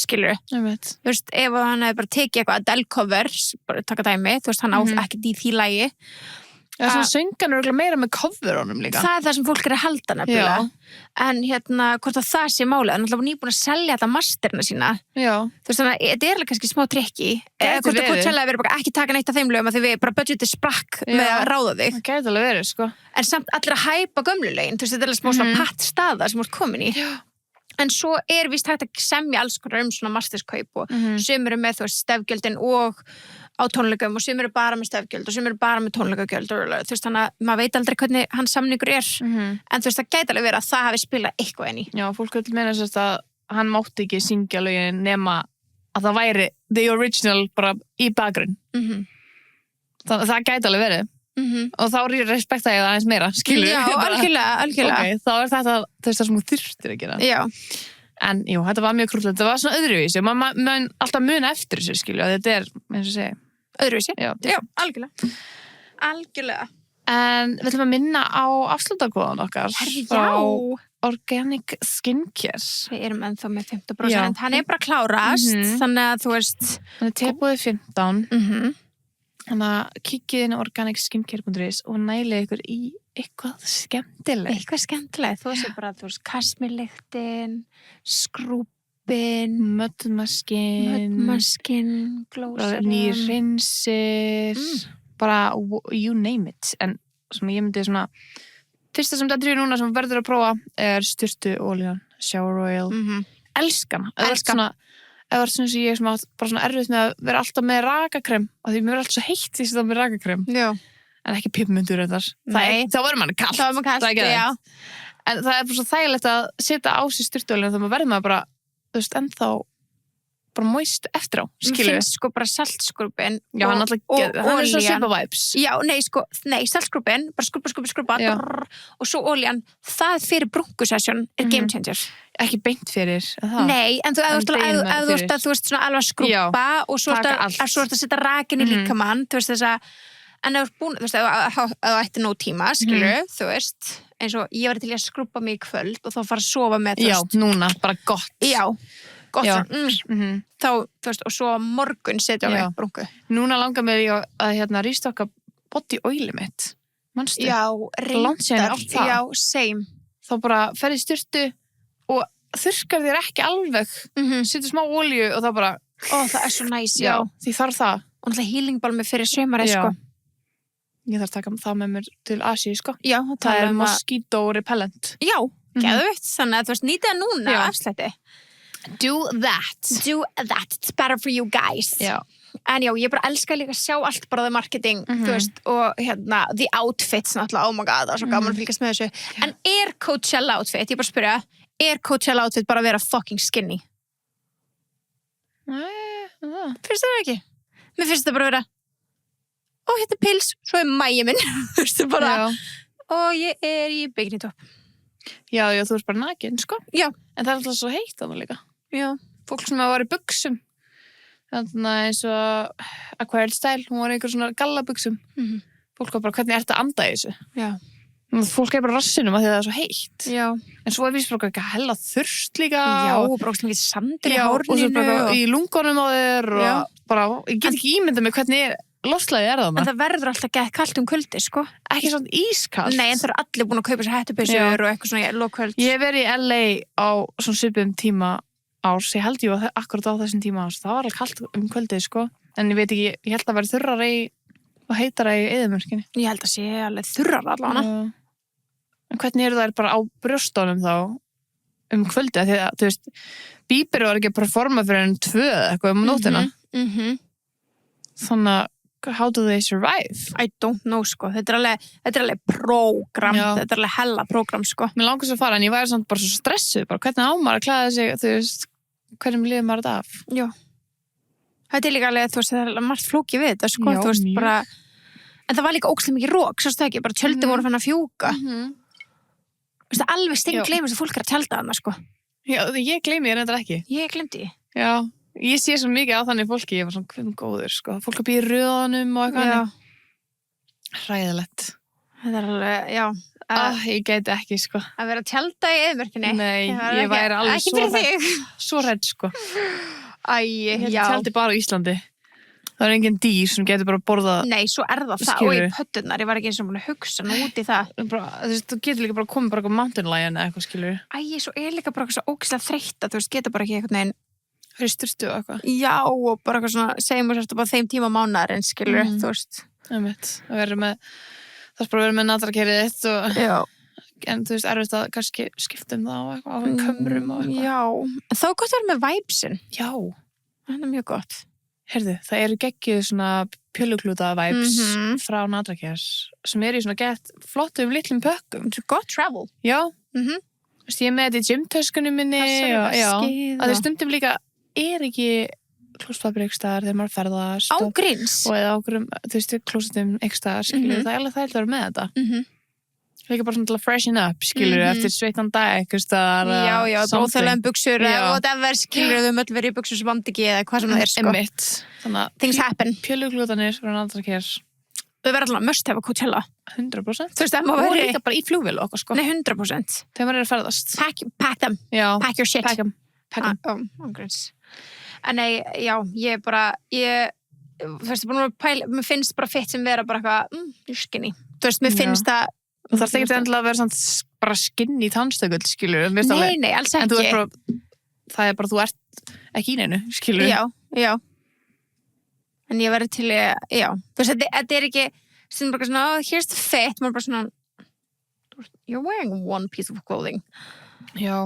skilur. Ég veit. Þú veist, ef hann hefði bara tekið eitthvað Adele cover, bara taka dæmi, þú veist, hann á ekkert í því lagi. Já, svona söngan er meira með coverunum líka. Það er það sem fólk er að halda nefnilega. En hvort að það sé málið, hann er alltaf nýbúin að selja þetta masterna sína. Já. Þú veist, þannig að þetta er kannski smá trikki. Hvort að Coachella verður bara ekki taka neitt af þeim lögum að því við bara budgetið sprakk með að ráða þig. Það gæti alveg verið, sko. En samt allir að hæpa gömlu lögin, þú veist, þetta er alveg smá svona patt staða sem þú ert komin í. Já. En svo víst hægt að semja alls konar svona masterskaup og sumir eru með, þú veist, stefgjöldin og á tónleikum og sumir eru bara með stefgjöld og sumir eru bara með tónleikagjöld og þú veist, þannig að maður veit aldrei hvernig hans samningur er. En þú veist, það gæti alveg verið að það hafi spilað eitthvað inn í. Já, fólk vil meina sérst að hann mátti ekki syngja lögin nema að það væri the original bara í bakgrunn. Það gæti alveg verið. Og þá respekta ég það aðeins meira, skilur. Já, algjörlega. Ok, þá er þetta það sem þú þurftir að gera. Já. En jú, þetta var mjög krúllegt, þetta var svona öðruvísi og maður alltaf muna eftir þessu, skilur, að þetta er, eins og segja. Öðruvísi? Já, algjörlega. En við ætlum að minna á afslutakóðan okkar frá Organic Skincare. Við erum ennþá með 50%, hann er bara klárast, þannig að þú veist... Hann er tilbúið 15. Þannig að kikkið inn á organicskincare.is og nælið ykkur í eitthvað skemmtilegt. Eitthvað skemmtilegt. Þú veist bara, þú veist, kasmirlyktin, skrúbin, möddmaskin, glósir, nýrinsir, bara you name it. En sem ég myndi svona, fyrsta sem þetta er núna sem verður að prófa er styrtuolían, shower oil. Elskana. Elskana. Eða var svona sem ég bara svona erfitt með að vera alltaf með rakakrem af því mér er alltaf svo heitt því að það með rakakrem. Já. En ekki pipmundur þetta. Þá verður manni kalt. Það er ekki það. En það er bara svo þægilegt að setja á sig styrtuolíu þá verður maður bara, þú veist, ennþá bara moist eftir á, skilur. Mér finnst sko bara saltskrúbin og olían. Hann er svo svipa vibes. Já, nei, saltskrúbin, bara skrúpa og svo olían, það fyrir brúnkusessjón er game changer. Ekki beint fyrir það. Nei, en þú ert að þú veist svona alveg að skrúpa og svo ert að setja rakin í líkamann, þú veist þess að en ef þú ert búin, þú veist, ef þú ætti nóg tíma, skilur, þú veist eins og ég var til að skrúpa mig í kvöld og þá fara að sofa með, þú veist. Já, núna, bara gott. Já, gott svona, þá, þú veist, og svo morgun setja á mig brúnku. Núna langar mér að restocka body oili mitt. Manstu? Já, reyndar. Já, same. Þá bara ferði styrtu og þurrkar þér ekki alveg. Setur smá olíu og þá bara... Ó, það er svo næs, já. Því þarf það. Og náttúrulega healingbalmi fyrir sömarið, sko. Ég þarf að taka það með mér til Asíu, sko. Já, það er mosquito repellent. Já, geðveikt. Þannig að þú veist, nýta það núna á afslætti. Do that. It's better for you guys. Já. En já, ég bara elska líka að sjá allt bara the marketing, þú veist, og hérna, the outfits náttúrulega, oh my god, það er svo gaman að fylgjast með þessu. En Coachella outfit, ég bara spyrja, Coachella outfit bara að vera fucking skinny? Nei, Finnst það ekki? Mér finnst það bara að vera, hérna pils, svo mægi minn, þú veist, bara, og ég í bikini topp. Já, þú ert bara nakin, sko. Já. En það er alltaf svo heitt þarna líka. Já. Fólk sem var í buxum. Þannig eins og Acquired Style, hún var í einhver svona gallabuxum. Fólk var bara, hvernig ertu að anda í þessu? Já. Fólk bara rassinum að því það er svo heitt. Já. En svo víst bara eitthvað hella þurrt líka. Já, og bara mikið sandur í hárninu. Og svo bara í lungunum á þér og bara, ég get ekki ímyndað mig hvernig loftslagið er þarna. En það verður alltaf gett kalt kvöldi, sko. Ekki svona ískalt. Nei, en það eru allir búin að kaupa sér hættubuxur og eitthvað svona lokvöld. Ég hef verið í LA á svona svipum tíma árs. Ég held ég akkurat á þessum tíma árs. Það var alveg kalt kvöldið, sko. En ég veit ekki, ég held að vera þurrara og heitara í eyðimörkinni. Ég held að sé alveg þurrara allavega. En hvernig eru þær bara á brjóstunum þá kvöldið? Því að, þú veist, Bieber var ekki að performa fyrir enn 2 eitthvað nóttina. Þannig að how do they survive? I don't know, sko. Þetta er alveg prógram. Þetta er alveg hella prógram, sko. Mér langar svo að fara, en ég væri samt bara svo stressuð. Bara, hvernig á maður að klæða sig, þú veist, hvernig líður maður þetta af? Já. Þetta er líka alveg, þú veist, það er margt flókið við þetta, sko. Þú veist, bara... En það var líka ógeðslega mikið rók, sástu það ekki? Bara tjöldin voru fann að fjúka. Þú veist, alveg gleymist að fólk er að tjálta þarna, sko. Já, ég gleymi þér reyndar ekki. Ég gleymdi því. Já. Ég sé svo mikið á þannig fólki, ég var svona hvernig góður, sko. Fólk að býja í röðanum og eitthvað. Hræðilegt. Þetta er alveg, já. Ég gæti ekki, sko. Að vera að tjálta í eyðimörkinni. Nei, ég væri alveg svo hrædd, sko. Ég tjálti bara á Íslandi. Það er engin dýr sem getur bara borðað. Nei, svo er það og í pöttunar. Ég var ekki eins og búin að hugsa nú út í það. Þú getur líka bara komið bara mountain lion eða eitthvað, skilur. Svo er líka bara svo ógeðslega þreytt að þú veist, getur bara ekki einhvern veginn hristurstu og eitthvað. Já, og bara eitthvað svona, segjum við sérstu bara þeim tíma mánaðarinn, skilur, þú veist. Það er bara að vera með natrakerið þitt og... Já. En þú veist, erfitt að kannski skipta það og eitthvað, á kömrum og eitthvað. Já, þá gott að vera með vibes-in. Já. Það er mjög gott. Heyrðu, það eru geggjuð svona pjöluklúta vibes frá natrakers sem eru í svona gett flottum litlum pökkum. Þetta er gott travel. Já. Þú veist, ég er með þetta í gymtöskunum minni. Það er stundum líka er ekki klóstpapir ykkur staðar þegar maður ferðast ágríns og eða ákveðum, þú veist, klósetum ykkur staðar, skilur, það er alveg það að vera með þetta líka bara svona til að freshen up, skilur, eftir sveitan dag ykkur staðar já, bróðþjóðlega buxur eða whatever, skilur, þau möll verið í buxur sem vandi ekki eða hvað sem það er, sko þannig að things happen pjöluglútanir frá natrakers þau verður alltaf must hafa Coachella 100% þú veist, það má verið og líka bara í flugvél og okkur, sko nei, 100% þegar maður er að ferðast pack them, pack your shit en nei, já, ég bara þú veist, mér finnst bara fitt sem vera bara eitthvað skinny, þú veist, mér finnst það það þarf ekki endilega að vera bara skinny tannstökull, skilur nei, alls ekki en þú bara, það er bara, þú ert ekki í neinu, skilur já en ég verður til, já þú veist, þetta er ekki sem bara svona, here's the fit maður bara svona, you're wearing one piece of clothing já,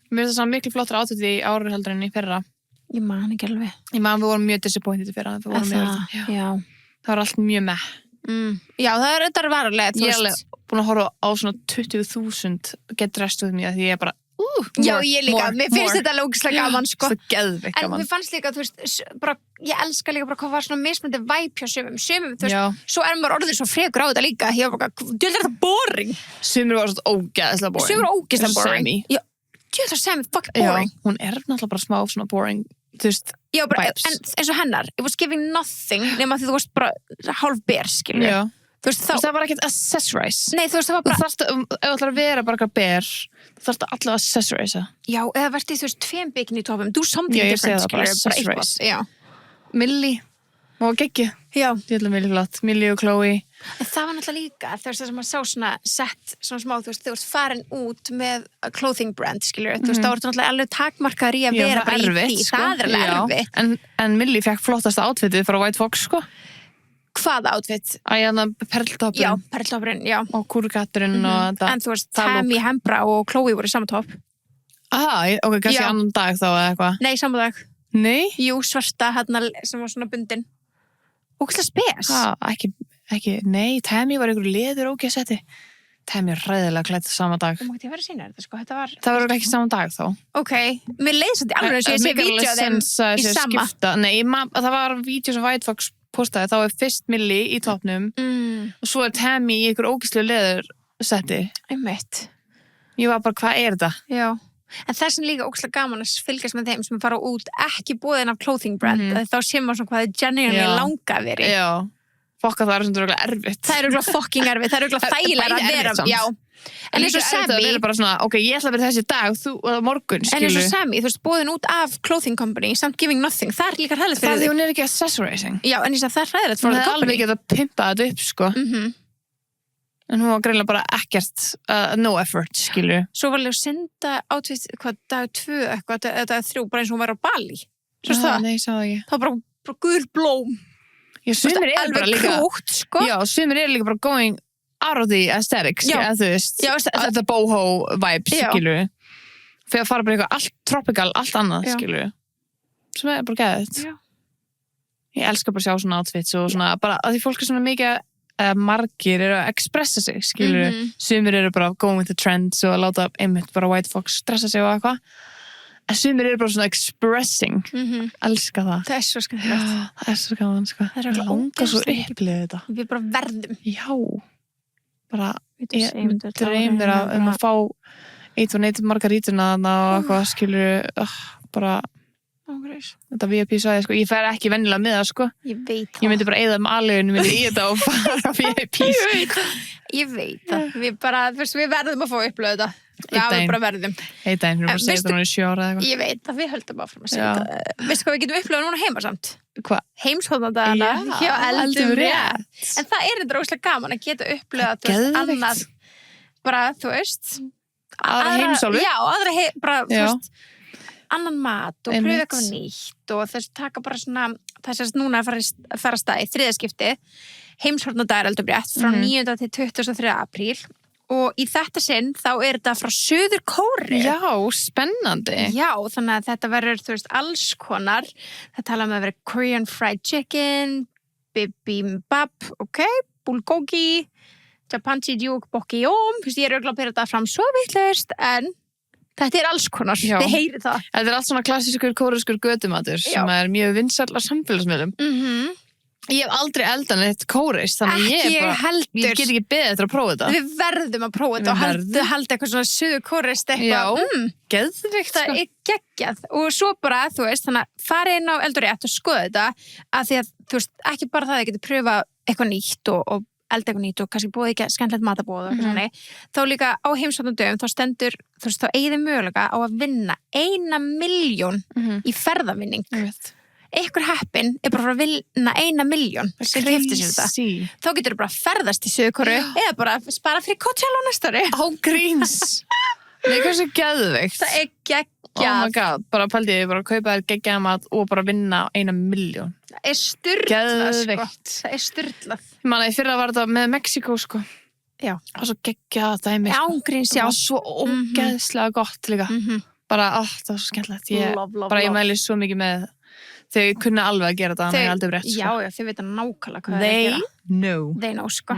mér finnst það svona miklu flottur átfit í árið heldur en í fyrra ég man ekki alveg við vorum mjög disappointed í fyrra það var allt mjög með já, það er þetta varulegt ég er alveg búin að horfa á svona 20.000 get dressed with me að því ég er bara já, ég líka, mér finnst þetta lókslega gaman, sko svo geðveikt gaman en mér fannst líka, þú veist, bara ég elska líka bara hvað var svona mismöndi vibe hjá sumum, þú veist, svo er maður orðið svo frekur á þetta líka ég var bara, djúlega þetta boring sumur var svona ógeðslega boring sumur ógeðslega boring já, djúlega Sammy fucking boring já, hún er náttúrulega bara smá svona boring þú veist, já, bara, en eins og hennar it was giving nothing nema því þú varst bara hálf ber, skilur já þú veist, það var ekkert accessorize nei, þú veist, það var bara ef þú ætlar að vera bara eitthvað ber þú þarfst að allavega accessorize já, eða verðið, þú veist, 2 bikini topum do something já, different, skilur, bara eitthvað Millie og Geggi já, djöðlega Millie flott, Millie og Chloe en það var náttúrulega líka, þú veist, það sem maður sá svona sett, svona smá, þú veist, þú veist, farin út með clothing brand, skilur þú veist, þá ertu náttúrulega alveg takmarkaður í að vera bara í því, það er alveg erfitt en Millie fekk flottasta outfitið frá White Fox, sko hvaða outfit? Perltoppurinn já, perltoppurinn, já og kúrgatturinn og þetta en þú veist, Tammy, Hembra og Chloe voru í sama topp ok, kannski annan dag þá eða eitthvað nei, sama dag Nei? Jú, svarta hérna sem var svona bundin. Ógeðslega spes. Ekki, nei, Tammy var einhverju leður ógeðsetti. Tammy er hræðilega klætt sama dag. Þú mátti vera að sína þetta, sko. Þetta var... Það var ekki sama dag, þó. Ok, mér leiði svolítið alveg eins og ég sé vídeo af þeim í sama. Nei, það var vídeo sem White Fox postaði, þá fyrst Millie í topnum og svo Tammy í einhver ógeðslega leðursetti. Einmitt. Ég var bara, hvað er þetta? Já. En þess er líka ógeðslega gaman að fylgjast með þeim sem fara út ekki boðin af clothing brand, þá sé maður svona hvað þið genuinely langa að vera í. Já. Fokka það svona örugglega erfitt. Það örugglega fucking erfitt, það örugglega þægilega að vera. Já. En eins og Sammy. Það er bara svona, ok, ég ætla að vera þessi dag, þú morgun, En eins og Sammy, þú veist, boðin út af clothing company, samt giving nothing, það er líka hræðilegt fyrir þig. Það er hún er ekki accessorizing. Já, en ég sagði það er hræðilegt for the company. Það er alveg getað að pimpa þetta upp, sko. En hún var greinilega bara ekkert, no effort, skilur. Svo var Lucinda átvist, dag 2 eitthvað, dag 3, bara eins og hún var á Bali. Svo það? Nei, ég sá það ekki. Það var bara gul blóm. Já, sumir eru bara líka... krútt, sko. Já, sumir eru líka bara going out of the aesthetics, Já. Þú veist. Já, The boho vibes, Já. skilur. Fyrir að fara bara eitthvað allt tropical, allt annað, Já. skilur. Sem er bara geðið. Já. Ég elska bara að sjá svona outfits og svona, bara að því fólk er svona mikið margir eru að expressa sig, skilur. Sumir eru bara going with the trends og að láta einmitt bara White Fox stressa sig og eitthvað. En sumir eru bara svona expressing. Elska það. Það er svo skemmtilegt. Það er svo gaman, sko. Það er langar svo upplifið þetta. Við bara verðum. Já. Bara, Ég ég dreymir að fá eitt og neitt margarítuna og eitthvað, skilur, bara... Þetta VIP-sæði, sko, ég fer ekki venjulega með það, sko. Ég veit það. Ég myndi bara eyða aðleginu í þetta og fara VIP, sko. Ég veit það. Við bara, þú veist, við verðum að fá upplöðu þetta. Já, við bara verðum. Eitt daginn, við erum að segja þetta núna í 7 ára eða eitthvað. Ég veit það, við höldum áfram að segja þetta. Veistu hvað við getum upplöðu núna heima samt? Hvað? Heimshornadagana hjá Eldum rétt. En það er þetta ógeðslega gaman að geta upplöðu, þú veist, annað, bara, þú veist, aðra heimsálfu. Já, bara, þú veist, annan mat og pröfa eitthvað nýtt og þess taka bara svona, þess að núna að fara að stað í 3. skipti, heimshornadagar Eldum rétt frá 9. til 23. apríl og í þetta sinn þá er þetta frá Suður Kóreu. Já, spennandi. Já, þannig að þetta verður, þú veist, alls konar. Það tala um að vera Korean fried chicken, bibimbap, bulgogi, japanji jukbokki-jóm. Þú veist, ég er örugglega að bera þetta fram svo vitlaust, en þetta er alls konar, þið heyrið það. Þetta er allt svona klassískur kóreskur götumatur sem er mjög vinsæll á samfélagsmiðlum. Ég hef aldrei eldan eitt kóres, þannig ég get ekki beðið eftir að prófa þetta. Við verðum að prófa þetta og halda eitthvað svona Suður Kórest eitthvað. Geðvikt. Það er geggjað. Og svo bara, þú veist, þannig að fara inn á Eldur rétt og skoða þetta, að því að, þú veist, ekki bara það að þið getur pröfa eitthvað nýtt og elda eitthvað nýtt og kannski búið ekki skemmtilegt matabóð og eitthvað svona. Þá líka á heimsóknardögum, þá stendur, þú veist, þá eigið mögulega á að vinna 1 milljón í ferðavinning. Einhver heppin er bara að vinna 1 milljón sem keypti sér þetta. Þá getur þú bara ferðast í Suður Kóreu eða bara spara fyrir Coachella næsta ári. Á gríns. Það er kannski geðvikt. Það er geggjað. Oh my god, bara pældi ég bara að kaupa þér geggjaða mat og bara vinna 1 milljón. Það er styrlað, sko. Það er styrlað. Ég man að í fyrra var þetta með Mexíkó, sko. Já. Það var svo geggjað dæmi. Ángríns, já. Það var svo ógeðslega gott líka. Bara, það var svo skemmtilegt. Ég mæli svo mikið með þau kunna alveg að gera þetta, þannig aldrei brett, sko. Já, þau veit nákvæmlega hvað það er að gera. They know, sko.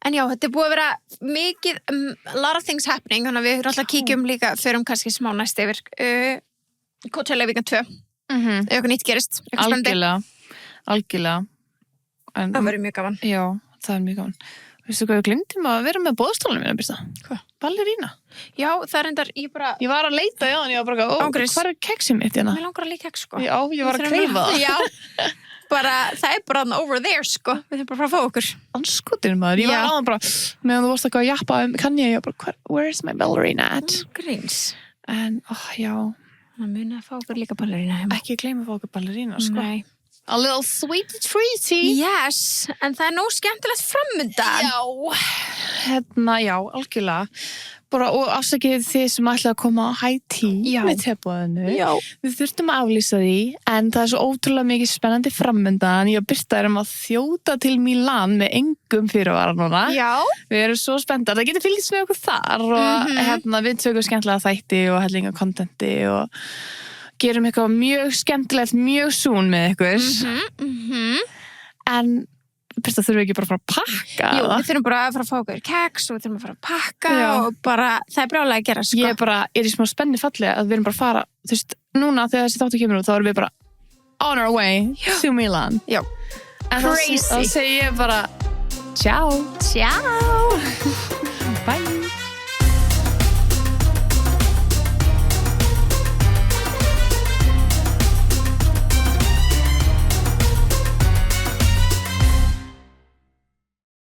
En já, þetta er búið að vera mikið, a lot of things happening, þannig að við alltaf kíkjum líka, förum kannski smá næst yfir Coachella vikan 2. Eitthvað nýtt gerist. Algjörlega. Það verður mjög gaman. Já, það er mjög gaman. Veistu hvað við glemdum að vera með boðstólunum minna, Birta? Hvað? Ballerína. Já, það er endar, ég var að leita, já, en ég var bara, hvað er keksið mitt hérna? Mér langar að líka keks, sko. Já, ég var að kreifa það. Já, bara, það er bara over there, sko. Við þurfum bara að fá okkur. Anskotin maður, ég var aðan bara, meðan þú varst eitthvað að jappa, kann ég bara, where's my ballerina at? Gríns. En, já. Það muni að fá okkur líka ballerína heima. Ekki gleyma að fá okkur ballerína, sko. Nei. A little sweet treaty. Yes, en það er nóg skemmtilegt framundan. Já, algjörlega. Bara, og afsakið þið sem ætlaði að koma á high tea með teboðinu. Já. Við þurftum að aflýsa því, en það er svo ótrúlega mikið spennandi framundan. Ég og Birta erum að þjóta til Milán með engum fyrirvara núna. Já. Við erum svo spenntar. Það getur fylgst með okkur þar og við tökum skemmtilega þætti og hellinga kontenti og gerum eitthvað mjög skemmtilegt, mjög soon með ykkur. En fyrst að þurfum við ekki bara að fara að pakka? Jú, við þurfum bara að fara að fá okkur keks og við þurfum að fara að pakka og bara, það er brjálega að gera, sko. Ég er í smá spenni falli að við erum bara að fara, þú veist, núna þegar þessi þáttur kemur út, þá erum við bara on our way to Milan. Já. En þá segi ég bara, ciao. Ciao. Bye.